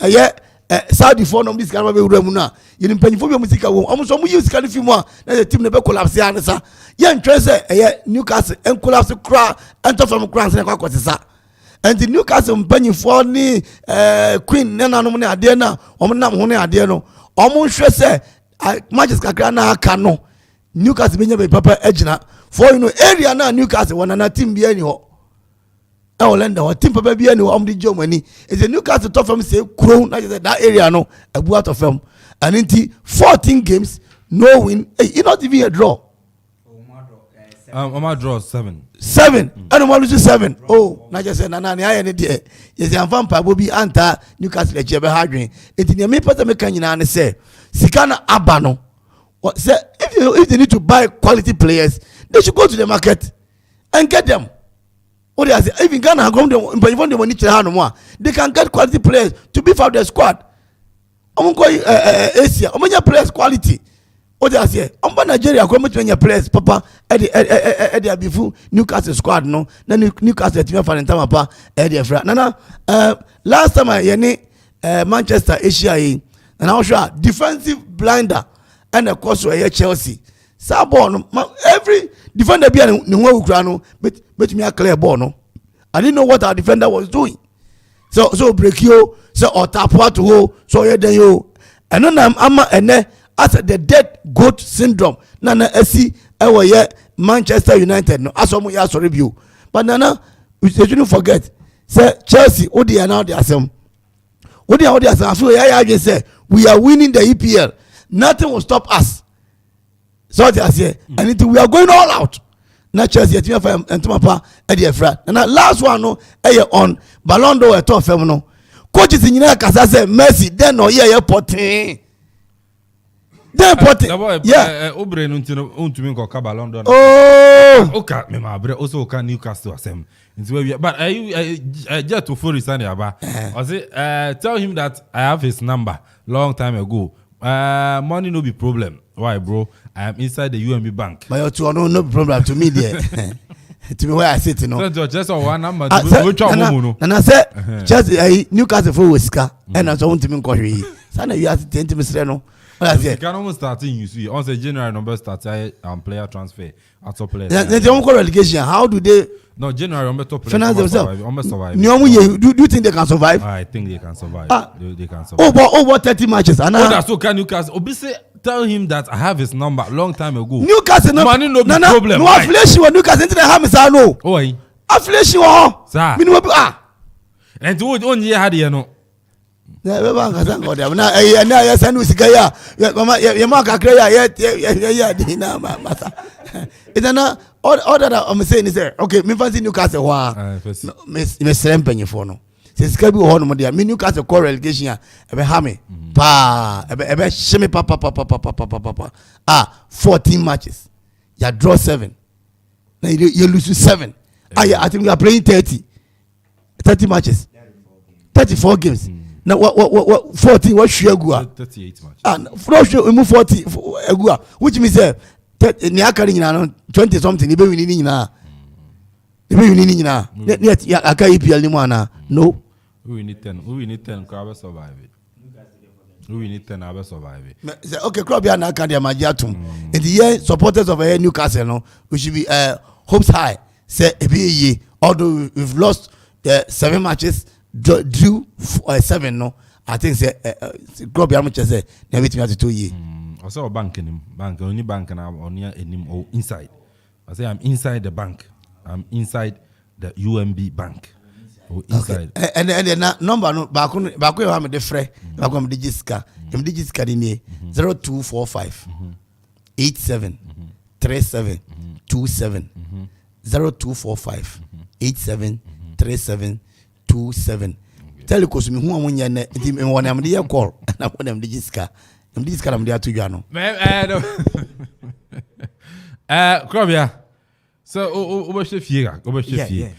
Saudi for no this kind of be na you mpanyifo bi o musika wo omo mu use kind of film na the team na be collapse ya nsa ye ntwe se Newcastle en collapse cra enter from France na kwa kwatisa and the Newcastle mpanyifo ni Queen na nanom ne ade na omo nam ho ne ade no omo hwe se matches kakra na aka no Newcastle benya be papa ejina for you know area na Newcastle one na team bi ani ho e Orlando ho team papa bi ani ho omdi jom ani is a Newcastle top firm say crown na say that area no abu out of firm and into 14 games no win you not even a draw Oma draw 7 and we lose 7 oh na just say na na aye ne de yes am fan pa bobi anta Newcastle e chebe hadwen enti ne me pata me kan nyina ne say sika na aba no say if they need to buy quality players they should go to the market and get them. What they say even Ghana come them but even the money they can get quality players to beef up their squad. Asia players quality. What they say Nigeria come to players papa Eddie Abifu Newcastle squad no na Newcastle team for time papa Eddie Efra nana last time Manchester Asia and I was sure defensive blinder and of course we Chelsea Sabon every defender be no ukra no but me a clear ball no I didn't know what our defender was doing so break you so or tap what to so you then you and then I'm as the dead goat syndrome nana see e Manchester United no aso ya sorry you but nana we shouldn't forget say Chelsea odi now they asem odi asem so ya say we are winning the EPL. Nothing will stop us. So they say, and we are going all out. Not Chelsea, and Tomapa, Eddie Efra. And that last one, no, on Ballon d'Or, a top feminine. Coaches in United, as I said, Messi, then no, yeah, potting. Then potting. Yeah. Obre, untumin ko Ballon d'Or. Oh, okay, me ma bre also can Newcastle asem. But I just to fully stand about. I say, tell him that I have his number long time ago. Money no be problem. Why, bro? I am inside the UMB bank. But you no problem to me there. To me where I sit, you know. So just one number. And I said, just Newcastle for Whisker, and I want to me call you. Sana you have to tend to me say no. You can almost start in you see. On the January number start player transfer. Top player. They don't call relegation. How do they? No, January on top players. Finance themselves. Survive. Do you think they can survive? I think they can survive. They can survive. Over 30 matches. And that's so can Newcastle. Obviously, tell him that I have his number long time ago. Newcastle no money no problem. No affiliation with Newcastle. Into the Hamis I know. Oh, affiliation sir. Minimum and to one year had you know. Na beba ngasa ngoda na ya sanu sikaya ya maka kreya ya dina masa itana order that I'm saying is okay me fancy Newcastle wa me serempenye for no se sikabi ho no dia me Newcastle core relegation ya ebe ha me pa ebe sheme pa 14 matches ya draw 7 na you lose 7 I think we are playing 30 matches 34 games. Now what 40 what shegua 38 matches and from show we 40 egua which means ni akari nyina 20 something ni be wini nyina net ya aka EPL ni mwana no we need 10 ko abe survive we need 10 abe survive okay club ya na aka dia magiatum in the year supporters of Newcastle no we should be hopes high say ebi although we've lost 7 matches drew 7 no I think say club ya much say na wait me to 2 years also bank only bank na on enim or inside I say I'm inside the bank I'm inside the UMB bank or inside okay. and na number no ba ko you have me the free ba ko me digiska ni 0245 87 37 27 0245 87 37 27 tell us me who am nya na me won am dey call na won am digiska am dey atudwa no Krobia so o chef here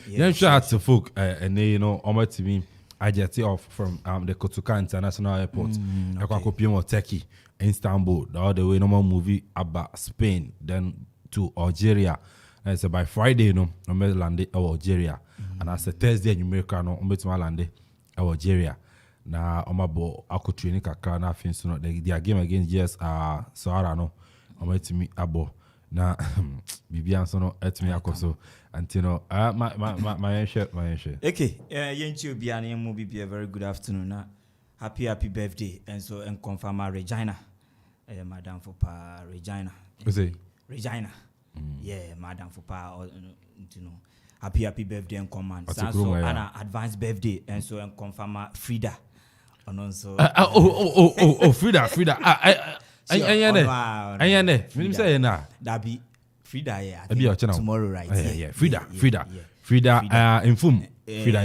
then shout to folk and you know omatimi ajeti off from the Kotoka International Airport akwa Turkey Istanbul all the way normal movie about Spain then to Algeria and so by Friday no land Algeria and as a Thursday America no land Algeria na omabo akotraining kakra na afin so no their game against GS Sahara no omatimi abo na Bibian so no etimi akoso antino my share okay yenchi obia na mu be a very good afternoon na happy birthday and so and confirm Regina madam for pa Regina Regina. Yeah, Madam Fupa, you know. Happy birthday and command. So an advanced birthday and so and confirm Frida. And also Frida. Ayane. Me say na. That be Frida yeah. Tomorrow right. Yeah. Frida. Infum. Frida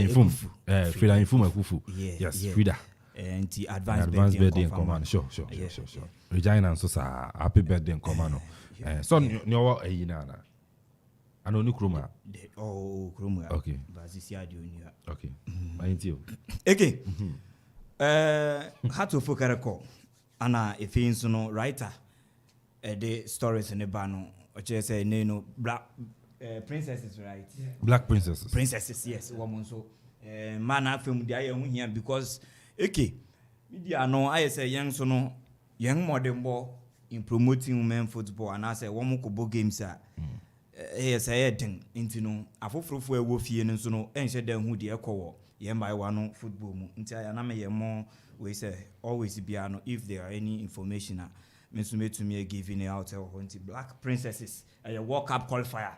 Infum Akufu. Yes, Frida. And the advanced birthday and command. Sure. Regina so sa happy birthday and command. So nyowa eyina. Ano ni kroma. Kroma. Okay. Okay. Ayintio. Okay. How to focus call. Ana efin so no writer. The stories in the bano. Oche say no black princesses, right? Yeah. Black princesses. Princesses, yes. Woman so man afem dia ye hu here because media no I say young so no young modern ball in promoting women football and I say one more games yes I thing into no afofrofo e wo fie no so no enhye dan hu de ekowo ye mbai wa no football mu nti aya na me ye mo we say always be no if there are any information me so me to me giving out nti black princesses a World Cup qualifier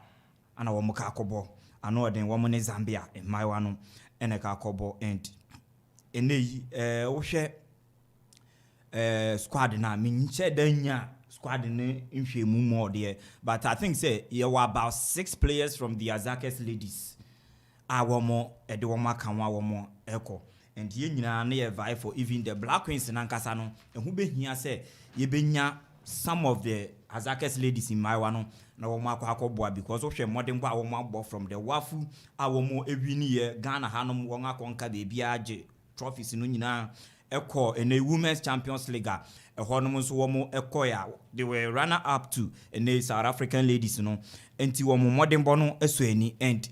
ana wo mo ka akobo ano den wo mo ne Zambia in my wa no ene ka akobo and eneyi wo hwe squad na me nche danya squad ne nhwemu mo there but I think say there were about 6 players from the Azakes ladies awomo edewomo akanwa awomo eko and ye nyina na ye vie for even the Black Queens na nkasa no ehu behia say ye benya some of the Azakes ladies in my one na womo akoboa because wo hwe modern bo awomo abo from the Wafu awomo ewini ye Ghana hanom won akonka bebia age trophies no nyina eko in a women's champions league honum so womo ekoya they were runner up to in the South African ladies no enti womo modern bono esuani and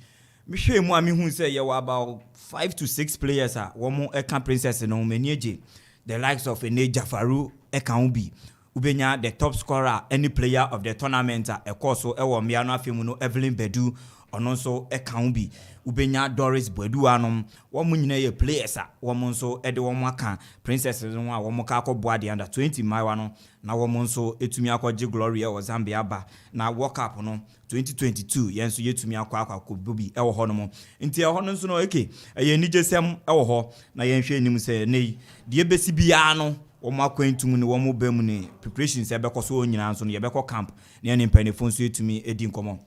me hwe mu ami hu say ye were about 5 to 6 players womo eka princess no manieje the likes of Ene Jafaru eka ubi ubenya the top scorer any player of the tournament ekoso ewo miano afemu no Evelyn Bedu ono so eka ubi ubenya Doris Boadu anom womo nyina ye players womo nso ede womo aka princesses no a womo ka akọboa de under 20 maiwa no na womo nso etumi akọje glory e Zambia ba na World Cup no 2022 yenso yetumi akọbobi e wo ho no mo nti e ho no nso no ye nijesem e wo ho na yenhwe enim se nei de besi bia no womo akwantum ne womo bam ne preparations e bekoso onyina nso no ye beko camp ne ne mpanifo nso etumi edi nkomo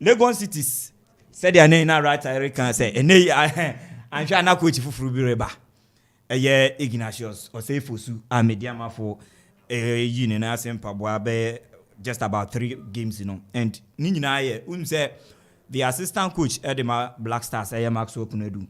Lagos cities said their name na right I can say eney anhwa na coach fufuru bi reba eye Ignatius or say Fosu a mediama for yi ne na sempaboa be just about 3 games and ni nyina ye say the assistant coach Edema Black Stars Maxwell Kunedu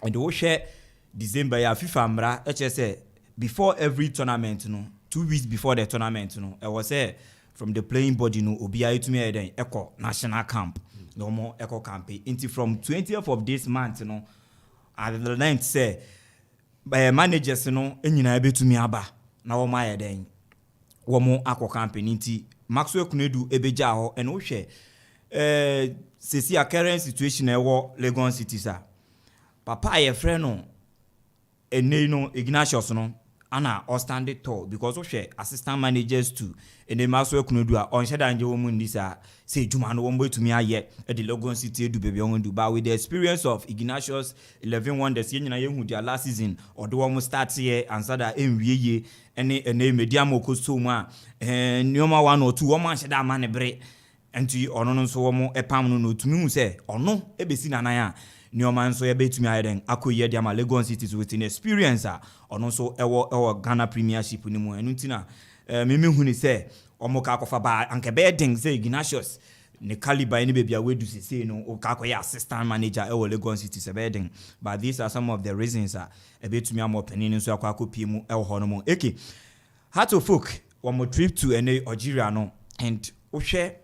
and wo share December ya FIFA mra say before every tournament 2 weeks before the tournament I was say from the playing body obia itumi eden echo national camp no more echo camp until from 20th of this month at the length say by managers enyina betumi aba na wo ma eden wo mo akọ camp nti Maxwell Kunedu ebeja ho and wo hwe sesi a current situation ewo Lagos City sa papa ye frɛ no ene no Ignatius ana or stand tall because of share assistant managers too and the Maxwell Kunedu on sheda nje wo mu ndisa say juma no wo betumi aye at the Lagos City do baby on do but with the experience of Ignatius 11 wonders ye nyina ye hu their last season or do wo start here answer that enwieye ene medium okoso mu a nioma 1 or 2 wo man sheda ma ne bre enti ono no so wo epam no tumi hu say ono ebesi nanan a nioma nso ye betumi ayeden akoye dia ma Lagos City with an experience ono so ewo Ghana Premiership ni mu enu ntina me hu ni say omo ka akofa ba anke be den say Ignatius ne caliber ni bebia wedu say no o ka akoye assistant manager ewo Lagos City se be den but these are some of the reasons ebetumi am opening nso akopie mu ewo ho no mo Heart of Folk one trip to Algeria no and o hwe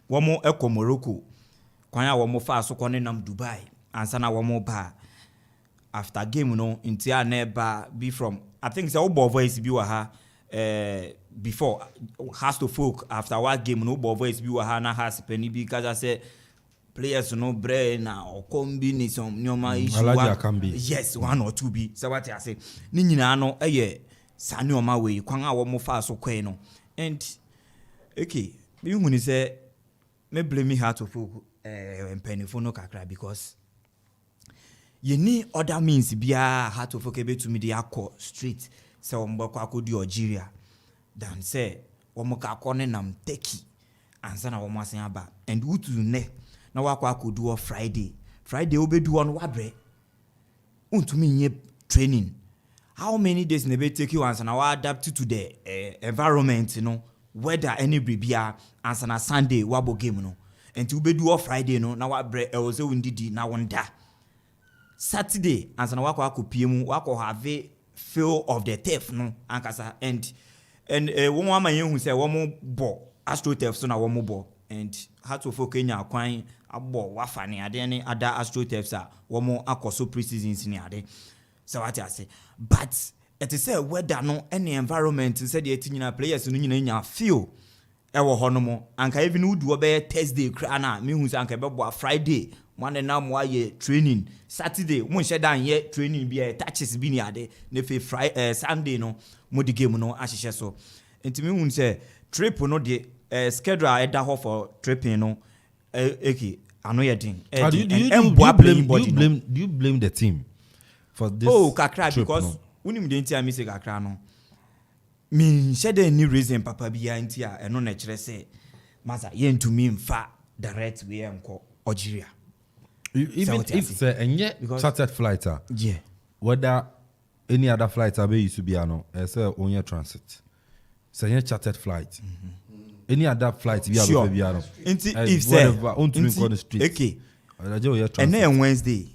womo eko Morocco kwanya wo mo fa so kone nam Dubai ansa na wo mo ba after game intia na ba be from I think say Obo voice bi wa ha before Heart of Folk after what game Obo voice bi wa ha na has penny bi kaza say players bre na o combine some nyoma issue yes 1 or 2 bi say what I say ni nyina no eye sa nyoma we kwan a wo mo fa so kwen no and okay me hu ni say me blame Heart of Oak mpanifo no kakra because you need other means bia Heart of Oak betumi dey akọ street say ombakọ akodi Algeria than say omoka akọ nam Turkey ansa na wo asen aba and who to ne na wakọ akodi o Friday obedu on wadre untumi nye training. How many days ne be take you ansa na wa adapt to the environment, you know, weather any bibia ansa na Sunday wabo game no enti ubedu o Friday no na wa bre e say undidi na wonda Saturday ansa na wakọ akopie mu wakọ have feel of the turf no ankasa and wo mo amaye hu say wo mo bo AstroTurf so na wo mo bo and Heart of Oak Kenya kwan abo wafa ne ade ne ada AstroTurf a wo mo akoso pre-seasons ne ade so what I say but it is say weather no any environment said the nyina players no nyina nya feel e wo ho no mo anka even would wo be Thursday kra na me hu say anka be bo Friday one na mo aye training Saturday mo nche dan ye training bi touches bi ni ade ne fe Friday Sunday no mo di game no ahihye so enti me hu say trip no de schedule e da ho for tripping no okay ano ye din do you blame the team for this? Oh kakra trip, because unim de ntia mi se kakra no me shede any reason papa bia ntia eno na kire say masa ye ntumi mfa direct way enko Algeria even if say enye chartered flighter, yeah, whether any other flighter be used to be ano say onye transit say enye chartered flight any other flight be able to be ano if say on to the street okay and then Wednesday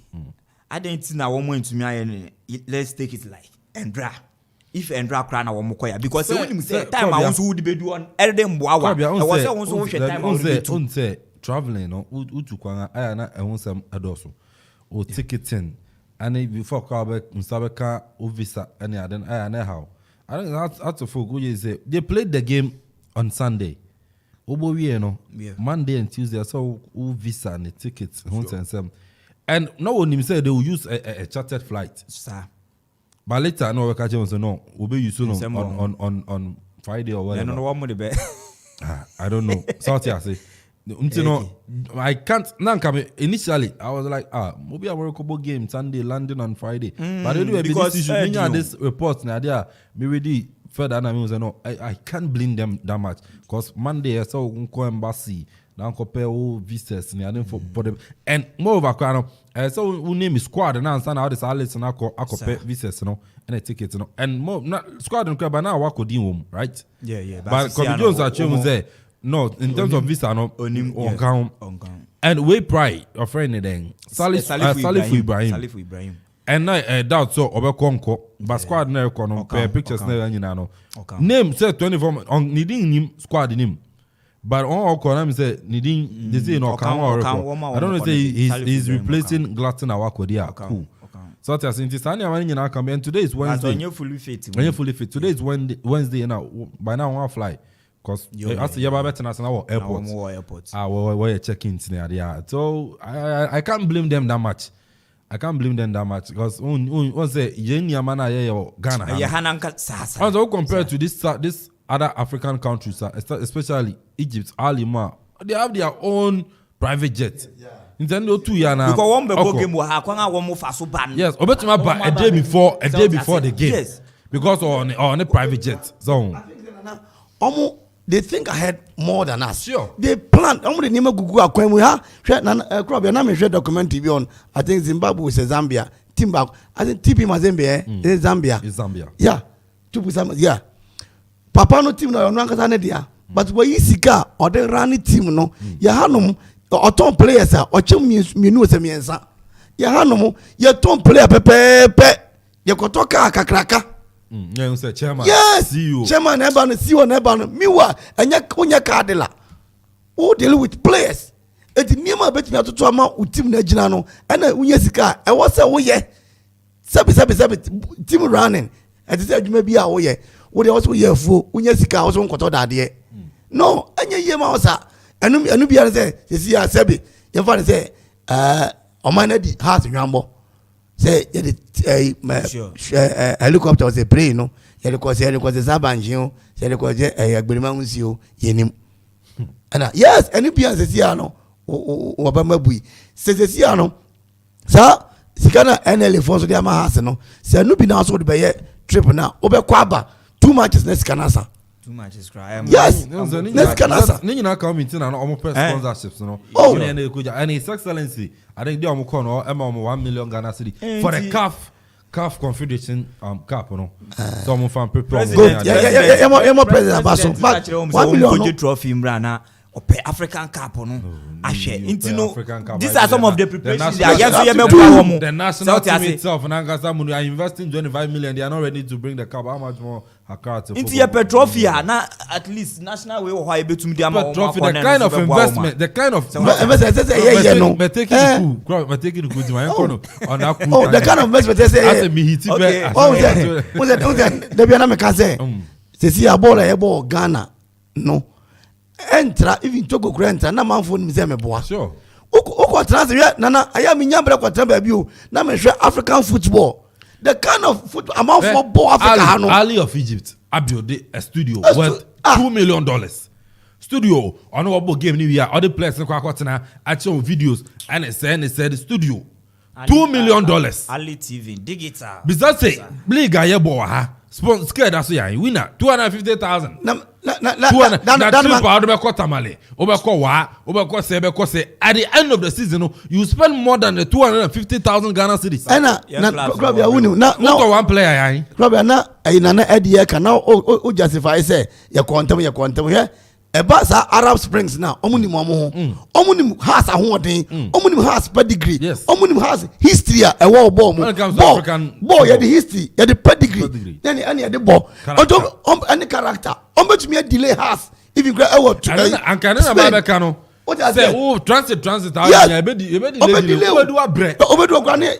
I didn't na wo mo ntumi aye let's take it like Endra if Endra kra na wo mo koya because when you say time I want to would be do on elde mboawa I was say won so wo time I would say traveling no utukwan aya na ehun sam adoso o ticketing and before ka be nsabeka o visa any aden aya na how I don't Heart of Oak you say they played the game on Sunday obo wie no Monday and Tuesday so o visa and tickets hun sem and no one him said they will use a chartered flight sir but later no we catch him say no we be use on Friday or whatever no one more the be I don't know so I say I can't initially I was like maybe I work about game Sunday landing on Friday but they do because this report now there me ready further and I mean say no I can't blame them that much because Monday I saw Unko embassy now compare all visitors for them and moreover so we name is squad and understand how this Alice and I compare visitors and a ticket and more squad and but now work with home right yeah but Jones actually say no in terms of visa no on count and we pride your friend then Salif Ibrahim and I doubt so obekonko but squad na no pictures na nyina no name say 24 on needing him squad name but on Okonam say needing they say no can I don't know say he's replacing Glatton Awakodi cool so I think this nyina come and today is Wednesday when you fully fit today is Wednesday now by now I want fly because as you better national airport where check-in there so I can't blame them that much because on say yenya mana ye Ghana ya hananka sasa also compared to this other African countries especially Egypt Alima they have their own private jet Nintendo 2 year now because one go game ha kwanga wo mo fa so ban yes obetuma ba a day before the game yes. Because on a private jet so they think ahead more than us. Sure. They plan. I'm the name of Gugu Akwen. We have crop. Your name is document TV on. I think Zimbabwe is Zambia. Timbuk. I think TP Mazembe is Zambia. It's Zambia. Yeah. Yeah. Papa no team no you're not dia. But when you see car or the running team no, you hanum or tom players or chum minu semiensa. You hanum you tom player pepe. You go talk kakraka. Yeah, you say chairman. Yes, CEO. Chairman Eban, CEO Eban, Miwa, and Yakunya Cardilla. Who deal with players? It's Nima bet me to Tama, Utim Najano, and Unyesika. I was a way. Sabi, team running. And said, maybe our way. What else we have for Unyesika was on Koto that day? No, and your Yamasa. And Nubia say, you see, I said, your father say, Omanadi has a rambo. Say helicopter was a plane, no. It was a Zabanjio, said it was a Agrimansio, Yenim. And yes, any pians is here no. Obama bui. Says this year no. Sir, Sikana NL for the Amahas no. Say no be now so the trip now. Obe Kwaba 2 matches next Canasa. 2 matches cry. Yes, next Canasa. Nini na come in and almost press sponsorships no. And His Excellency, I think they are more Emma 1 million Ghana cedi for the CAF Confederation Cup no. Some fan people. Yeah, president Basso. But 1 million trophy Mrana. African Cup no ahwe intino these are some of the preparations they are the national team itself and Angasa Munu are investing 25 million. They are not ready to bring the cup. How much more Accra to into your trophy na at least national way why betumi dia ma trophy the kind of investment the kind of but taking the good my on that oh the kind of investment they say as me hiti be oh that they be na me ka say see a ball e ball Ghana no enter even Togo enter na manfo ni me boa sure o transfer na aya me nyambra kwa transfer bi o na me hwe African football the kind of football amount for ball Africa no Ali of Egypt abiode a studio worth $2 million studio on obo game ni we are other players kwa kwatena action videos and it said studio $2 million Ali TV digital bizarre say league aye bo ha sponsor scared aso ya winner 250,000 that trip out be ko tamale obeko wa obeko se be ko se at the end of the season you spend more than the 250,000 Ghana cedis na club ya winu na one player yan club ya na na edie ka na o justify say ya kontem here eba sa Arab Springs now omunim omunim has ahoden omunim has pedigree omunim has history e wo ball mu ball ya the history ya the pedigree then any the ball any character betumi delay has even e wo and can na ba be ka no say oh transit e be delay obedu abre obedu ogwa ne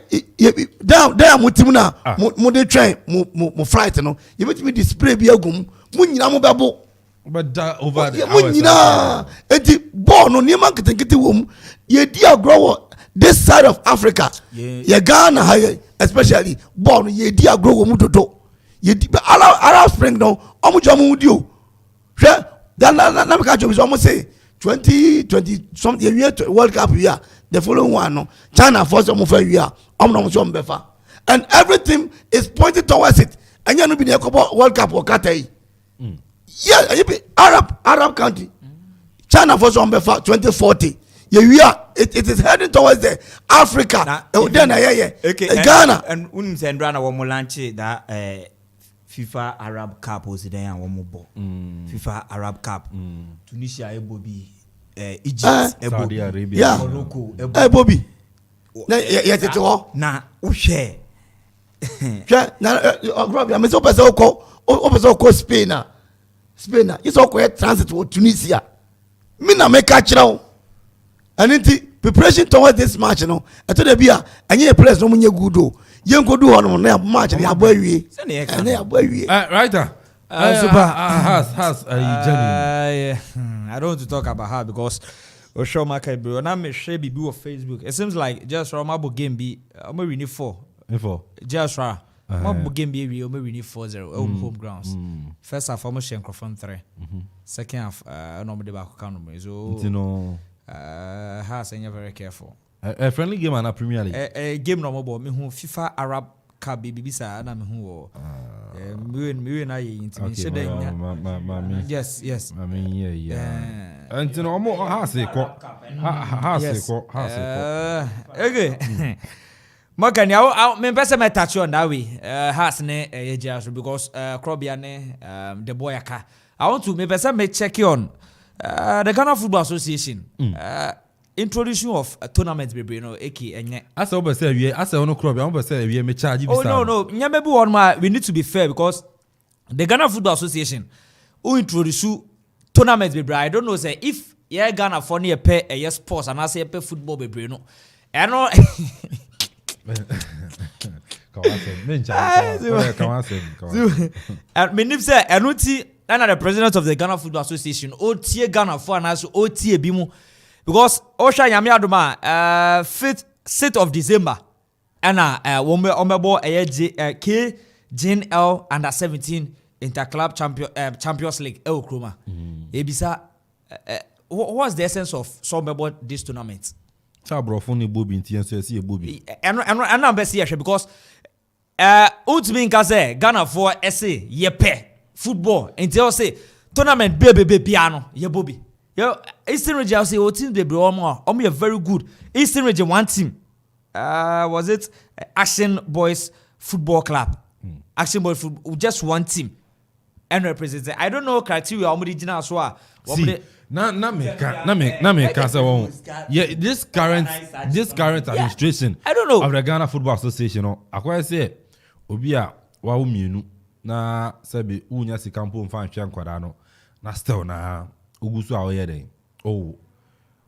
down mutim na mo dey train mo flight no you betumi display bi agum mo nyina mo bebo but over the hours enti ball no niam ketenkete wom ye di agro this side of Africa ye Ghana especially ball no ye di agro wom dodo ye di Arab Spring no omo jomo di o hwe na me ka jo bi omo say 2020 some year World Cup year the following one no China force omo fa year omo so mbefa and everything is pointing towards it anya no bi na ekobo World Cup o katai yeah, Arab country. China for some 2040. Yeah, it is heading towards the Africa. Ghana. And Unzendana wa molanche that FIFA Arab Cup was there and one FIFA Arab Cup. Tunisia ebobi Egypt Saudi Arabia. Morocco ebobi. Na uhwe. Na Grabia me so person ko Spain is all transit to Tunisia. Mina make catch now. And it preparation towards this match, you know. I told the and you place no munye good. You go do on match and writer. Has I don't want to talk about her because Osho Makai bro. And I'm share be of Facebook. It seems like just Romabo game be I'm winning 4. Just Mabo game be we only win 4-0 home grounds. First half almost Shenkrofon 3. Second half nobody back count so has and you're very careful. A friendly game and a Premier League. A game no more me who FIFA Arab Cup BBC na me who me na intimidation yes I mean yeah and you know more has okay Morgan, me pese me touch on that way. Has ne ejeaso because Krobia ne the boy aka. I want to me pese me check on the Ghana Football Association. Introduction of a tournament baby no eki enye. As I say we as I no Krobia, I say we me charge you. Oh no, nya maybe one more we need to be fair because the Ghana Football Association who introduce tournament baby. I don't know say if yeah Ghana for ne pay a sports and I say pay football baby no. I know and me say Anuti and the president of the Ghana Football Association OTA Ghana for and also OTA bimu because Osha Yami Aduma 5th of December and omebo K Jane L under 17 Interclub Champions League Kroma ebisa what's the essence of some about this tournament? Chabrofo ni Bobby nti enso esi Bobby. And I'm best here because ultimate nka say Ghana for essay yepe football until say tournament baby piano ye Bobby. Yo Eastern region say o team baby omo you very good. Eastern region one team. Was it Action Boys Football Club? Action Boys Football, just one team and represented. I don't know criteria original so. See, na me say one. Yeah, this current administration I don't know of the Ghana Football Association no akwa say obi a wa umienu na sabi unya sikampo mfa nhwe nkwada no na still na ugusu a oye den. Oh,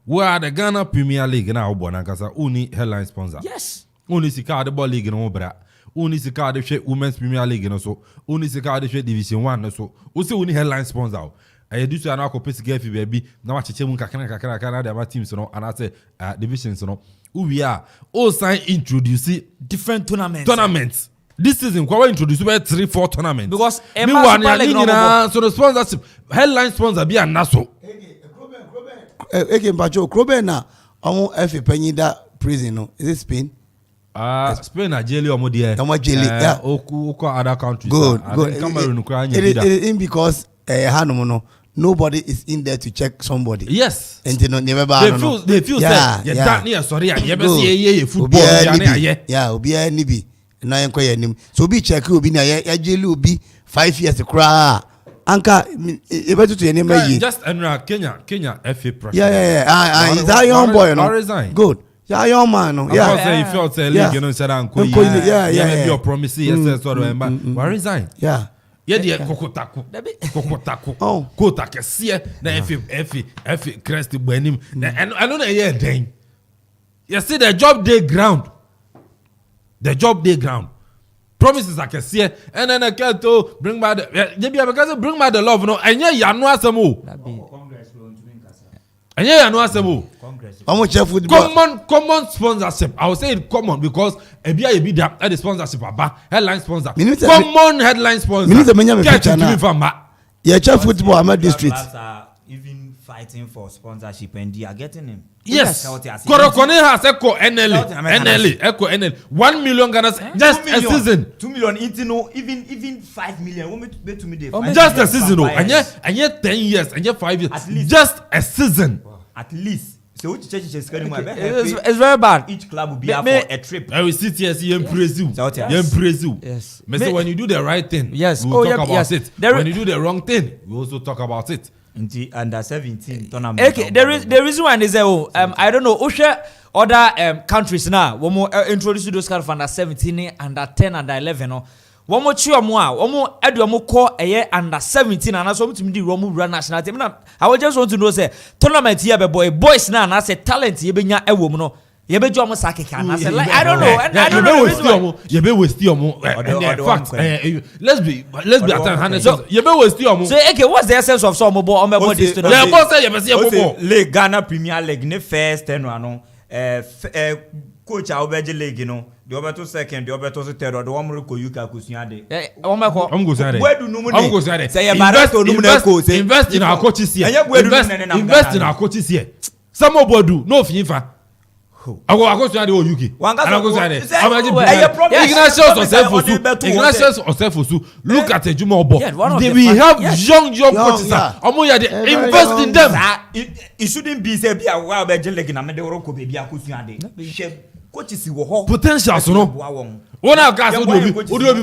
we are the Ghana Premier League na obo na kasa uni headline sponsor. Yes. Uni sika the ball league no bra. Uni sika the hwe Women's Premier League no so. Uni sika the hwe Division 1 no so. O se uni headline sponsor. I do so na akopesi gafi baby na wa cheche mu kakana the teams no and I say divisions no. We are all sign introduce different tournaments. This season we introduce 3-4 tournaments because so the sponsorship headline sponsor be anaso. Mpacho Krobe na omo FA Penyida prison no. Is it Spain? Spain na jelly omo there. Omo jelly. Yeah. Oku other countries. Good. Cameroon It is in because Hanumono nobody is in there to check somebody. Yes. And they feel that sorry yeah football yeah obi nibi na yenko yanim. So obi check obi na ya jelly obi 5 years cry. Anka ebetu to your name just Kenya FA president. Yeah. Is that young boy no? Good. Yeah, young man no. Yeah. Because he felt league you know said anko yeah your promise yes sort of but resign. Yeah. Yeah, kokotaku. Oh, kota kesiye na FA crest benim. And I know na yeah then. You see the job day ground. Promises are kesiye and then I can't to bring back bring back the love no. And yeah, you know asemo. And yeah, you know asemo. Common sponsorship. I would say it common because ebi that the sponsorship aba headline sponsor. Common headline sponsor. Yeah, chef football Ahmed district. Even fighting for sponsorship and they are getting him. Yes. Korokone has echo NL 1 million Ghana just a season. 2 million even 5 million. Just a season. And yet 10 years and yet 5 years. At least. Just a season. At least. So which church is going to it's very bad. Each club will be out for a trip. I will sit here see you praise you. Yes. Say when you do the right thing, yes, we will talk about it. When you do the wrong thing, we also talk about it. In the under 17 tournament. Okay, the reason why is I don't know. Other countries now. When we introduce those kind of under 17, under 10, under 11. No. One more cheer more. One more edu more call a year under 17 and that's what to me the Romu run national team. I would just want to know say tournament here boys now and I say talent you be nya e wo no. You be jomo sake can. I don't know. And I don't know. You be waste your mo. Fact. Let's be at so you be waste your mo. So okay, what's the essence of some mobile on my this today? Yeah, boss say you be see football. League Ghana Premier League ne first ten no. Coach Aobeje League no. The other two second, the other two third, the one more Koyuka Kusiade. I'm go say where do no money? Say invest in our coaches here. Invest in our coaches here. Some do no FIFA. I go to the UK. I go say Ignatius Osefosu. Look at the Jumobo. We have young coaches. Invest in them. It shouldn't be say be a while Aobeje League na me de Oroko baby Akusiade. Coaches wo potentials no one of guys obi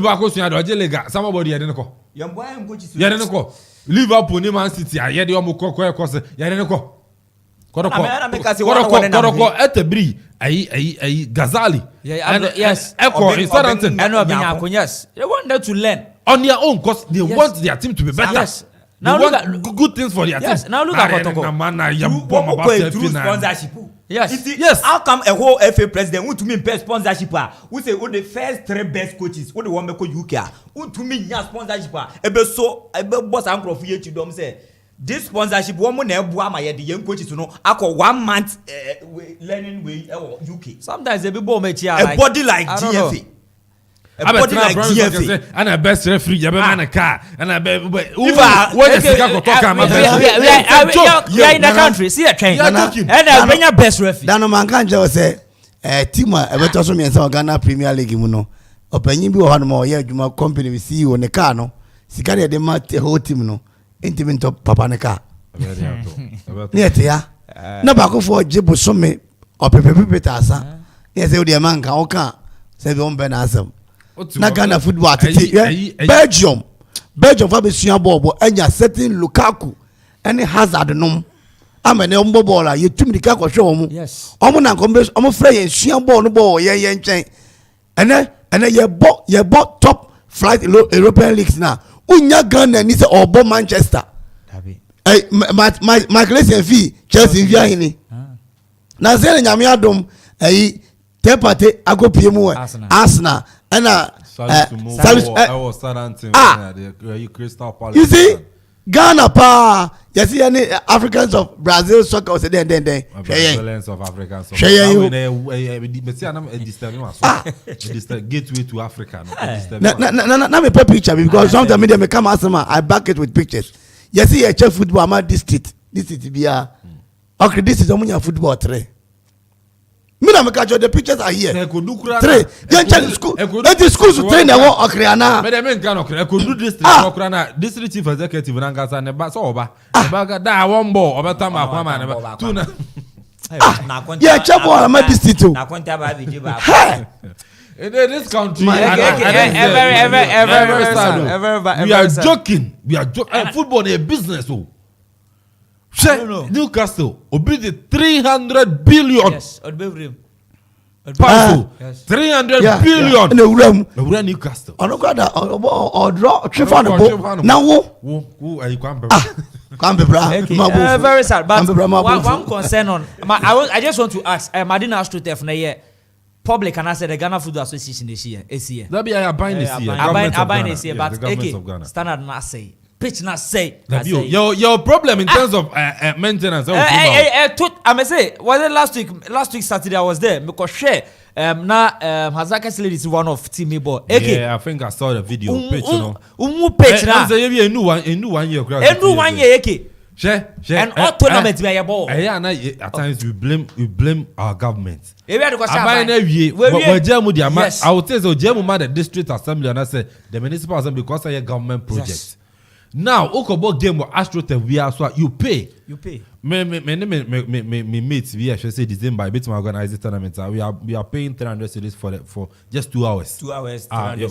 ba ko suya do jelega somebody ye de nko yan boy am coaches ye de nko Liverpool ni Man City ye de omo kokko ye de nko koroko etebri ayi Ghazali yes echo in Southampton and yes they want them to learn on their own because they want their team to be better. Yes. Now look at good things for their team. Yes, now look at Kotoko. Through sponsorship. Yes. How come a whole FA president who to me best sponsorship who say the first 3 best coaches who the one make UK who to me nya sponsorship ebe boss anchor for you to them say this sponsorship one na ebu ama ye the young coaches no akọ 1 month learning way UK. Sometimes they be ball match a body like GFA. a body like GFA. And a best referee, you have a car, and I bet we are in the country. See a train. And bring your best referee. Dano Mankanja say, Tima, a better me and Ghana Premier League, Muno. Open you one more year, you company with you on the car, no. Sicari de Mate whole team, no. Intimate of Papa Neka. Netia. No back for Jibu Summe or Pepe Petasa. Yes, the man can say the own Benasam. Na Ghana football Belgium have a senior ball and you're setting Lukaku any hazard no I'm an umbo baller you too many kako show yes I'm afraid and senior ball no ball and then you bought top flight European leagues now unya Ghana needs or bomb Manchester my Malaysian fee Chelsea via hini na zele nyame adom tepate ago PMO Arsenal and Crystal Palace. You see, Ghana pa. You see any Africans of Brazil soccer or then. Excellence of African soccer. Gateway to Africa. Now me put picture because sometimes media may come ask me. I back it with pictures. You see a chef football am district. This is BR. Okay, this is Omunya football 3. Me na make the pictures are here. 3. Young school. It is schools to train the war Okriana. But men can okay. I could do this Okriana. District chief executive Nangasa neba so oba. Oba da one ball oba tama kwama neba. Tuna. Yeah, chapel am district too. Na kwanta ba biji ba. In this country, we are joking. We are joking. Football is a business. Newcastle will the 300 billion. Yes, pounds. 300 billion. In the room, Newcastle. I don't got that. Or draw. Now, who are you? Very sad. But one concern on. I just want to ask. Madina Astrotef na ye. Public and I said the Ghana Football Association this year. That be I buying this year. I buying this year, but standard not say. Pitch not say. Your problem in terms of maintenance. I may say was it last week Saturday I was there because share Hazaka's ladies one of team ball. Yeah, I think I saw the video. Pitch pitch now. A new one year. A new 1 year. Share. And all tournaments be a ball. At times we blame our government. I will tell you, the district assembly and I said the municipal assembly because I a government project. Yes. Now, Okobo game with AstroTurf, we are so you pay. Me mates, we actually say December. I bet my organizing tournament. We are paying 300 cedis for just 2 hours. 2 hours.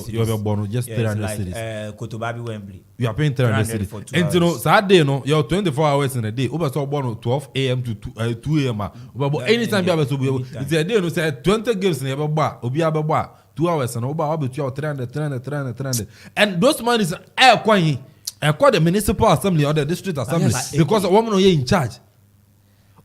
You have a bonus just 300 cedis. Kotobabi Wembley. We are paying 300 cedis. And you know, Saturday, no, you're 24 hours in a day. Over so bonus 12 a.m. to 2 a.m. But anytime you have to be able, it's a day. No, say 20 games in a bar. Obi a bar 2 hours and over. I'll be 300. And those money is air coin. I call the municipal assembly or the district assembly because a woman are in charge.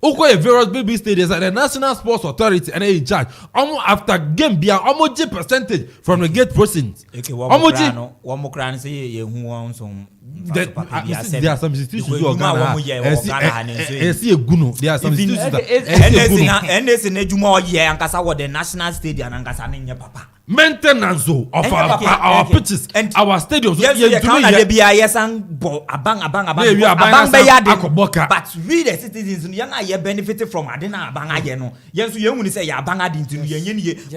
Okay, various baby stadiums and the National Sports Authority and they in charge. Almost after game, be almost percentage from the gate proceeds. Okay, one more crown say who wants some. There are some institutions who are Ghana. See a guno. There are some institutions. And this in Ejuma year and Kasa the National Stadium and Kasaninya Papa. Maintenance of our pitches and our stadiums. Yes, but we the citizens benefited from Adina Banga no. Yes, you only say ya banga into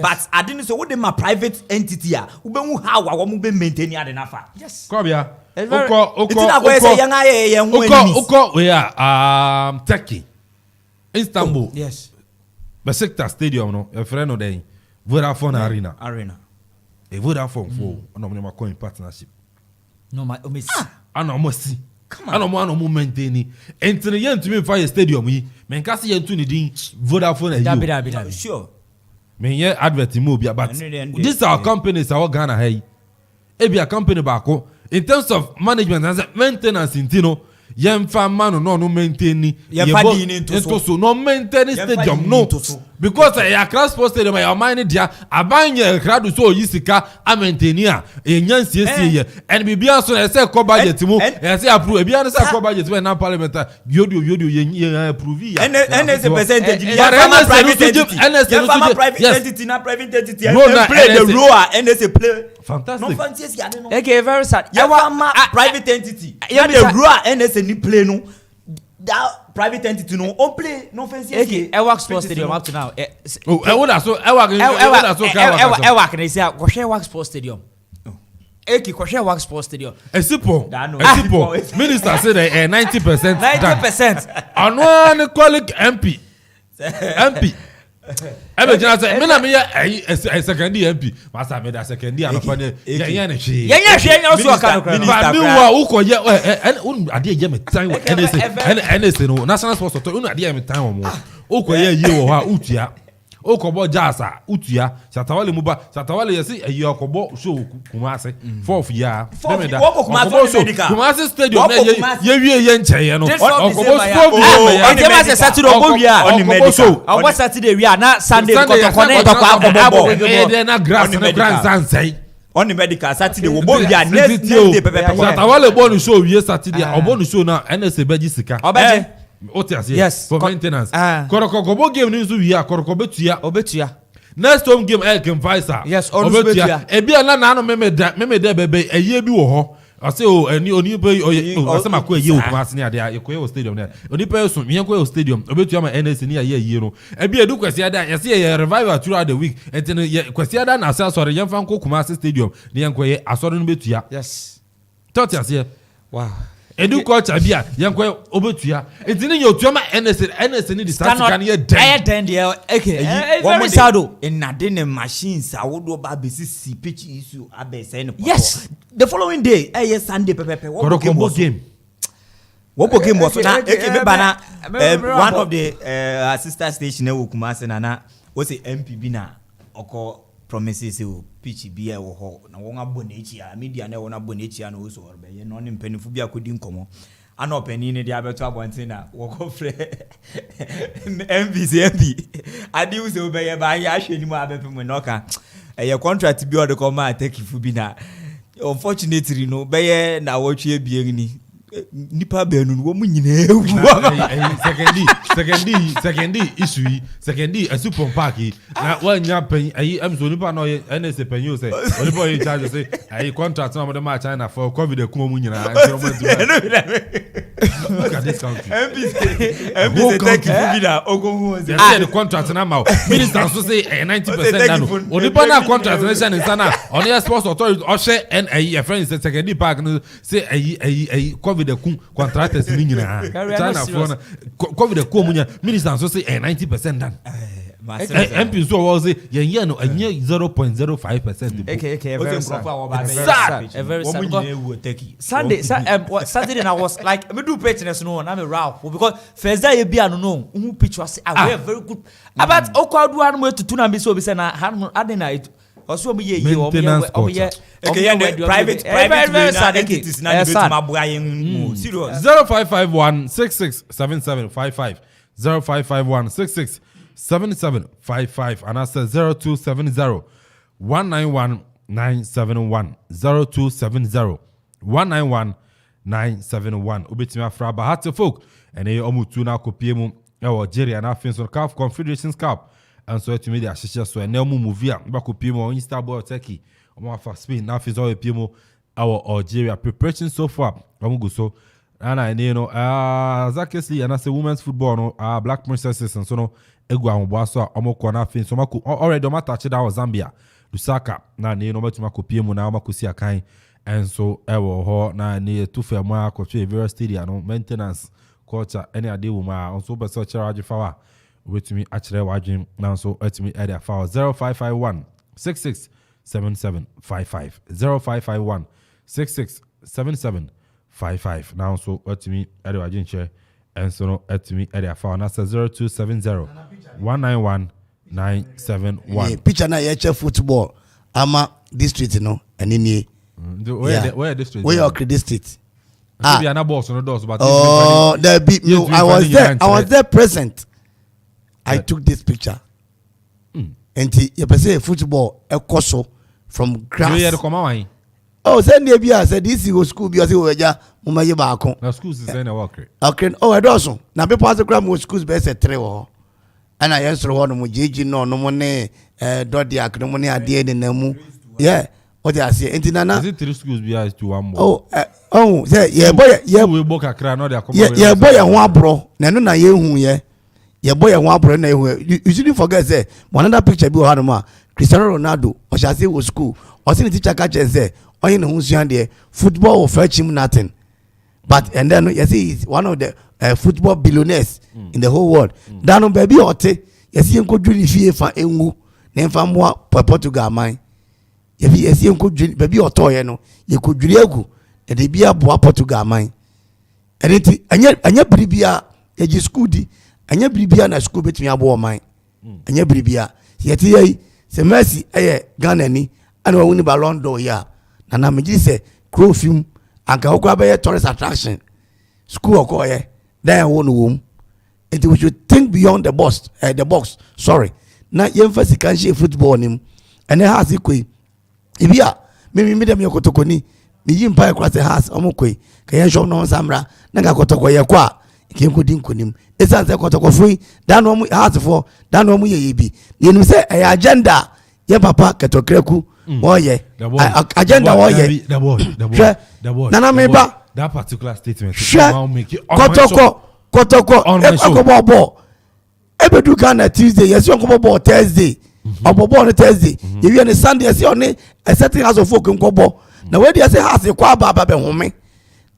but I didn't say what them a private entity who how I won't be maintaining Adinafa. Yes. Kobia. We are Turkey. Istanbul. Yes. Besiktas Stadium no. A friend of them. Vodafone Arena. A Vodafone for no my coin partnership. No my I almost see. Come on. I no maintain. And to the end to me fire stadium we men can see to the Vodafone and you. Sure. Men yeah advert mobile but this our companies our Ghana hey. E be a company back in terms of management and maintenance in Tino. Yem famano no maintain ni. No maintain stadium no because Accra Sports Stadium your mind dia abanye crowd so yisika amaintainia enyansie and bibia so na say ko budget mu e say approve bibia na say ko budget mu na parliament yodio ye approve ya and there's a percentage ya private entity na private entity play the role and there's a play fantastic no fancy no okay very sad private entity ya the role and there's a new play no that private entity no on play no fancy okay Ewak Sports Stadium up to now Ewak can say go share Ewak Sports Stadium Eki go share Ewak Sports Stadium Esipo minister said 90% 90% anwa colleague MP ebe jina say me na me second MP masa me da second year anofa ne yenya ne hwe yenya so aka no kra ba mi wa ukoye un ade ye me tan wo NSA no National Sports Authority un ade ye me tan wo mo ukoye ye wo ha utua okobo jasa utua Shatawale muba Shatawale yesi eyi okobo show Kumasi 4th year Kumasi stadium na ye wie ye ncheye no okobo Kumasi Saturday obo wia obo Saturday wia na Sunday na grass na grand sansai on the medical Saturday obo wia next day Shatawale bonu show wie Saturday obonu show na NSA beji sika obeje yes for maintenance Korokobo game ni nzu wi Koroko betua next home game Elkin Faisal yes obetua ebia na no memeda bebe eye bi wo ho ase o ani oni pe ase makọ eye Kumasi ni ade ekoye stadium na oni pe so miyan ko stadium obetua ma NS ni eye no ebia edu kwesi ada yesi ye revival throughout the week entene kwesi ada na ase asore yemfa nko Kumasi stadium ni yankoye asore no betua yes tot ase wow edu culture bia yanko obetua etini ye otua ma NS ni the start can ye den there okay very sad in ade ne machines awodo ba besi pitch issue abese ne yes the following day yes Sunday pepepe what game was na me bana one of the sister station e Kumasi na o say MPB na oko promises o pitch bia wo ho na won abonechi a media na won abonechi na o so orbe ye no ne mpanifu bia kodi nkomo ana opani ne dia beto abonte na wo ko fre MP adi u se obeye ba ya hwani mu abepe mu no ka ye contract bi o de ko ma take fu bi na unfortunately no beye na wo twe bie ni nipa benu wo mu nyina ewu second issue second asupon park na wanya pen ayi amso nipa no NS pen you say only boy in charge say ayi contract na mo ma China for covid ku mu nyina look at this country MP take you na ogohu the contract na ma minister so say 90% na no only boy na contract na say na on your sports authority o share and ayi friend say second park say ayi covid the contractors ni nyina China for na covid ko munya minister so say 90% done MP so was say yen no anye 0.05%. Okay very sad Saturday na was like me do petness no na me raw because first day e bia no who pitch was very good about okwadu anu etutu na be so be say na han adena also me ye private entities na be to maboa yen serious 0551 667755 0551 667755 and I said 0270 191 971 0270 191 971 obetimi afra ba hat folk and e omutu na kopie mu e Algeria na afin CAF Confederations Cup and so to me the association so na mu movie ba kopie mu Istanbul Turkey omo afa Spain na afin so e pie mu our Algeria preparation so far omo go so and you know Zakesi and I say women's football no Black Princesses and so no egu ambo so omo ko na afin so mako already o touch that was Zambia Lusaka na you know matuma kopie mu na makosi akan and so ewo ho na ne tu fe mo akotwe very stadium no maintenance culture any ade wo ma on so be so charge fawa wetumi akire wadwen na so etumi area fawa 0551 667755 0551 667755 now so etumi area wadwen che and so no etumi area fawa na 0270 191 971 picture na ye football ama district no enini where district? Where your credit state? Maybe an boss on the doors, but oh, there be no. I was there present. I took this picture. enti you say football ekoso from grass you come on oh send the bia said this go school bi o say oja mo ma ye ba kon na schools is say na work okay oh edoso na people as gram mo schools be say 3 wo ana yensro ho no mo jeji no no mo ne dodi akno mo ne ade ne namu yeah what you say enti nana is it 3 schools be as to one more oh say yeah boy we book akra no dey come yeah boy ho abro na no na ye hu ye boy ho abro na ye hu you shouldn't forget say another picture be ho no Cristiano Ronaldo o sha say was school o say the teacher catch say oyin na hu suan there football will fetch him nothing but and then you see he's one of the football billionaires in the whole world dano baby ote you see enko dwuni fie fa enwu na mfa moa Portugal man you see enko dwuni baby oto ye no ye ko dwuri agu e de bia boa Portugal man eniti anya bribia ye ji school di anya bribia na school betumi abo man anya bribia yeti yi se Messi Ghana ni ana wa woni Ballon d'Or ya na meji se crow film anka okwa be tourist attraction school okoye then won wom and we should think beyond the box sorry na yemfasi kan she football nim ene has ikoi ibia me dem yokotokoni me yimpa ekwa se has omokoi ka yen shop no samra na ga kotoko ye kwa ke nkodi nkonim esan se kotoko free dan no has for dan no ye yebi yenim se agenda ye papa ketokreku oye agenda oye the boy nana meba that particular statement kotoko okobobo ebedu Ghana Tuesday yes okobobo Thursday obobo on Thursday you on Sunday yes on a certain house of folk nkobo na we dey say house kwa baba be home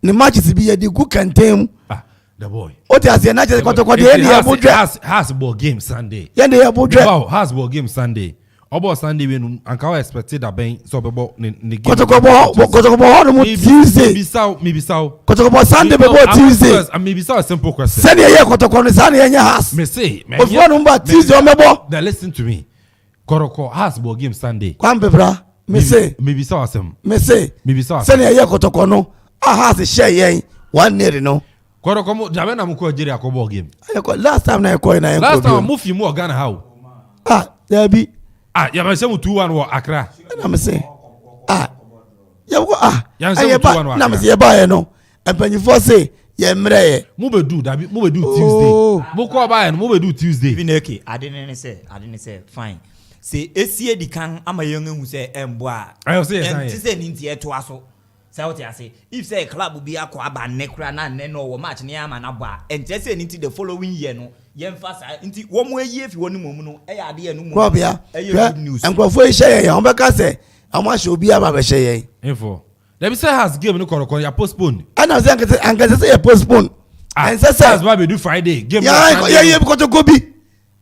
ni matches bi ye di good contain the boy o dey say na just kotoko dey dey abudre has ball game Sunday yeah dey abudre has ball game Sunday obo Sunday we anka we expected that ben so bebo ni game kotoko ho no Tuesday me bisao kotoko Sunday bebo Tuesday and me bisao a simple question send ye kotoko no send ye has me say of one number Tuesday o mebo now listen to me kotoko has ball game Sunday kwan bebra me say me bisao asem me say me bisao send ye kotoko no has share ye one near no kotoko mo jabe na mko Nigeria akobo game last time na ko na last time move you mo Ghana how there be ya ma se mu 2-1 wo Accra na me say ya go ya se mu 2-1 na me say ba ye no empanyifo say ye mre ye mu be do Tuesday mu ko ba ye no mu be do Tuesday bineke ade ne say fine say esie di kan ama yengu hu say embo a ayo say yes enti say ni ntie to aso say what you say if say club bi akọ aba nekra na ne no wo match ne ama na ba enti say ni the following year no yemfasa nti wo mo ayi efi woni momu no e ya de anu mo good news enkrofo e share ye ombeka say amo she obi aba be share ye info there be say has game no korokon ya postpone ana say anka say postpone and say has ba be do Friday game yeah kotoko bi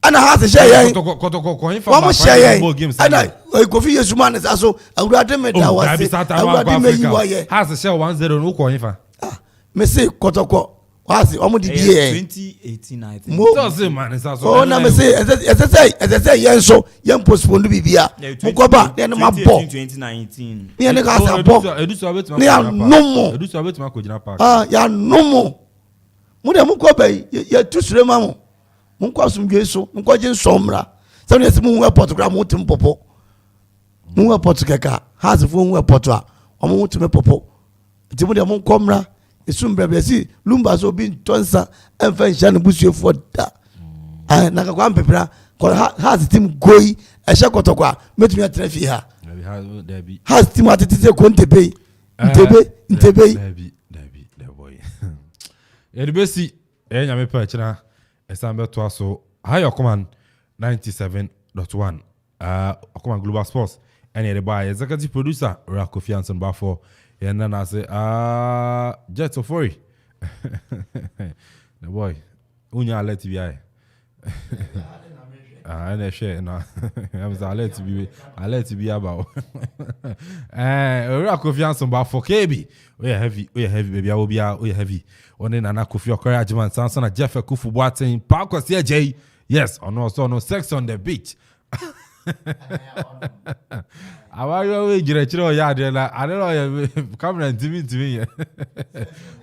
ana has share ye kotoko info ba share ye ana Kofi Yesuma ne so awurade me da wase awurade me yi wa ye has share 1-0 no ko info me say kotoko wasi omo di die 2018 I think mo say man so oh na me say say yen so yen postpone bibia mo ko ba den ma bo 2019 ni ene ka sa bo ni ya nomo edu so betima ko gina park ya nomo mo de mo ko ba ya tusure ma mo ko asumdwe so mo ko je nsomra se no esimu hu airport gra mo tim popo mo airport keka has fo hu airport a omo hu tim popo ti mo de mo komra esum bebesi lumba so bi tonsa enfa nshane busuefo da na ka kwa mpepra has team goi ehye kotokwa metumi atrafi ha has team atete ko ntebe boy edibesi nyame pa china esambe to aso higher command 97.1 command global sports and the by executive producer Rakofi Anson Bafo and then I say Jet Ofori the boy unya let be I share now I let to be about Rakofi Anson Bafo KB we are heavy baby I will be out we heavy on in an Kofi encouragement Samson Jeff Kufu Boateng Parkos J yes or no sex on the beach Awayo we jirechiro ya de la adelo camera ntimi ye.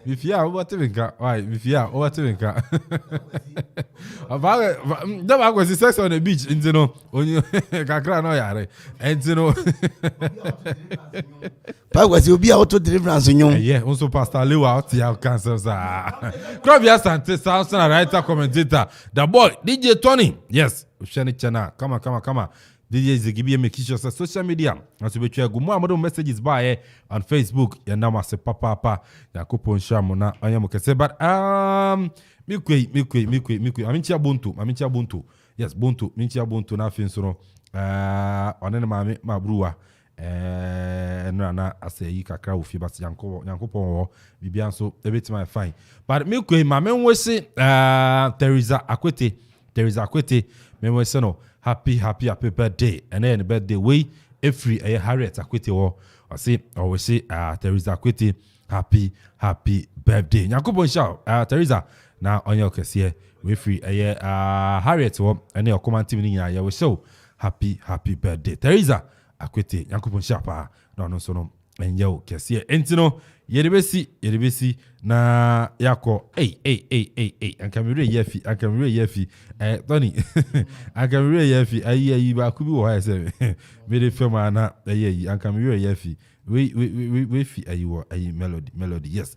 Bifia over tevinka. Why? Bifia over tevinka. Abaga da ba go sex on the beach intino onyu kakra no yare. Intino. Pa go si obi auto deliverance nyom. Yeah, also Pastor Lewa out ya cancel sa. Krobia Sante Samson writer commentator. The boy DJ Tony. Yes, Ushani Chana. Come on. DJ Zigibi make sure social media. As we try go more messages by on Facebook. Ya nama se papa ya kupon shamona anya mukese but mikwe. Aminchi Ubuntu. Yes, Ubuntu. Minchi Ubuntu na finso onene mame mabruwa. Na ase yi kakra ofi bas yankopon bibia so ebetima fine but mikwe mame nwese Teresa Akwete me nwese no happy birthday and then birthday we every Harriet Akwete wo say always say Teresa Akwete happy birthday yankopon shout Teresa na onye okese we free Harriet wo and your comment team ni ya we show happy birthday Teresa Akwete Yankupon Shapa no so enyo kese entino yedebesi na yako ankamire yefi Tony ankamire yefi ayi ba kubi wo ha se me de fema na ayi ankamire yefi we fi ayi melody yes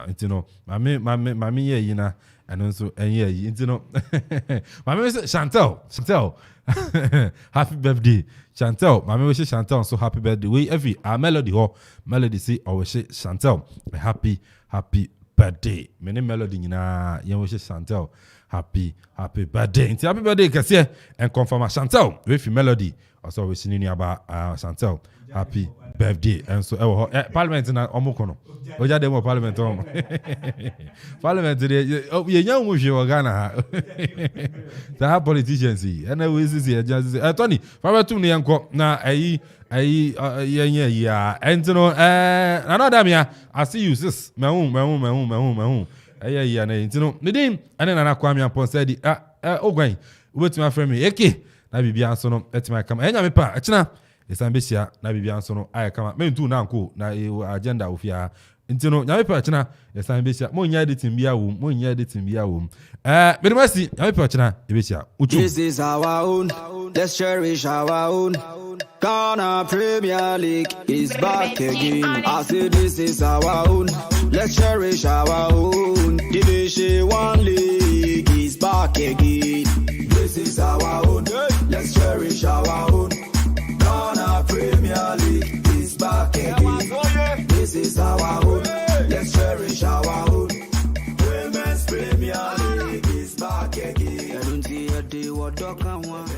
entino mame ye na and so enye entino mame Chantel happy birthday Chantel mama we say Chantel so happy birthday we every melody say always say Chantel happy birthday many melody nyina yen we say Chantel happy birthday nti happy birthday kase and confirm Chantel we fi melody also we sini about Chantel happy birthday and so parliament na omokono oja dem parliament parliament ye nya mu hwe Ghana the politicians and we see just Tony fabetum ne yanko na ayi yenye ya entino another me I see you sis mehu ayi ya na entino nedim ene na Kwame Ampon said ogwan wetima frame me eke na bibia so no etima kama enya me pa achina esambeshia na bibia nso no aya kama mentu na nko na agenda ofia ntino nyame pa china esambeshia mo nya editing bia wo medemasi nyame pa china ebeshia uchu. This is our own, let's cherish our own. Ghana Premier League is back again. I say this is our own, let's cherish our own. Division 1 League is back again. This is our own, let's cherish our own. Ghana Premier League is back again. This is our own, let's cherish our own. Women's Premier League is back again. I don't see a day what dog can want.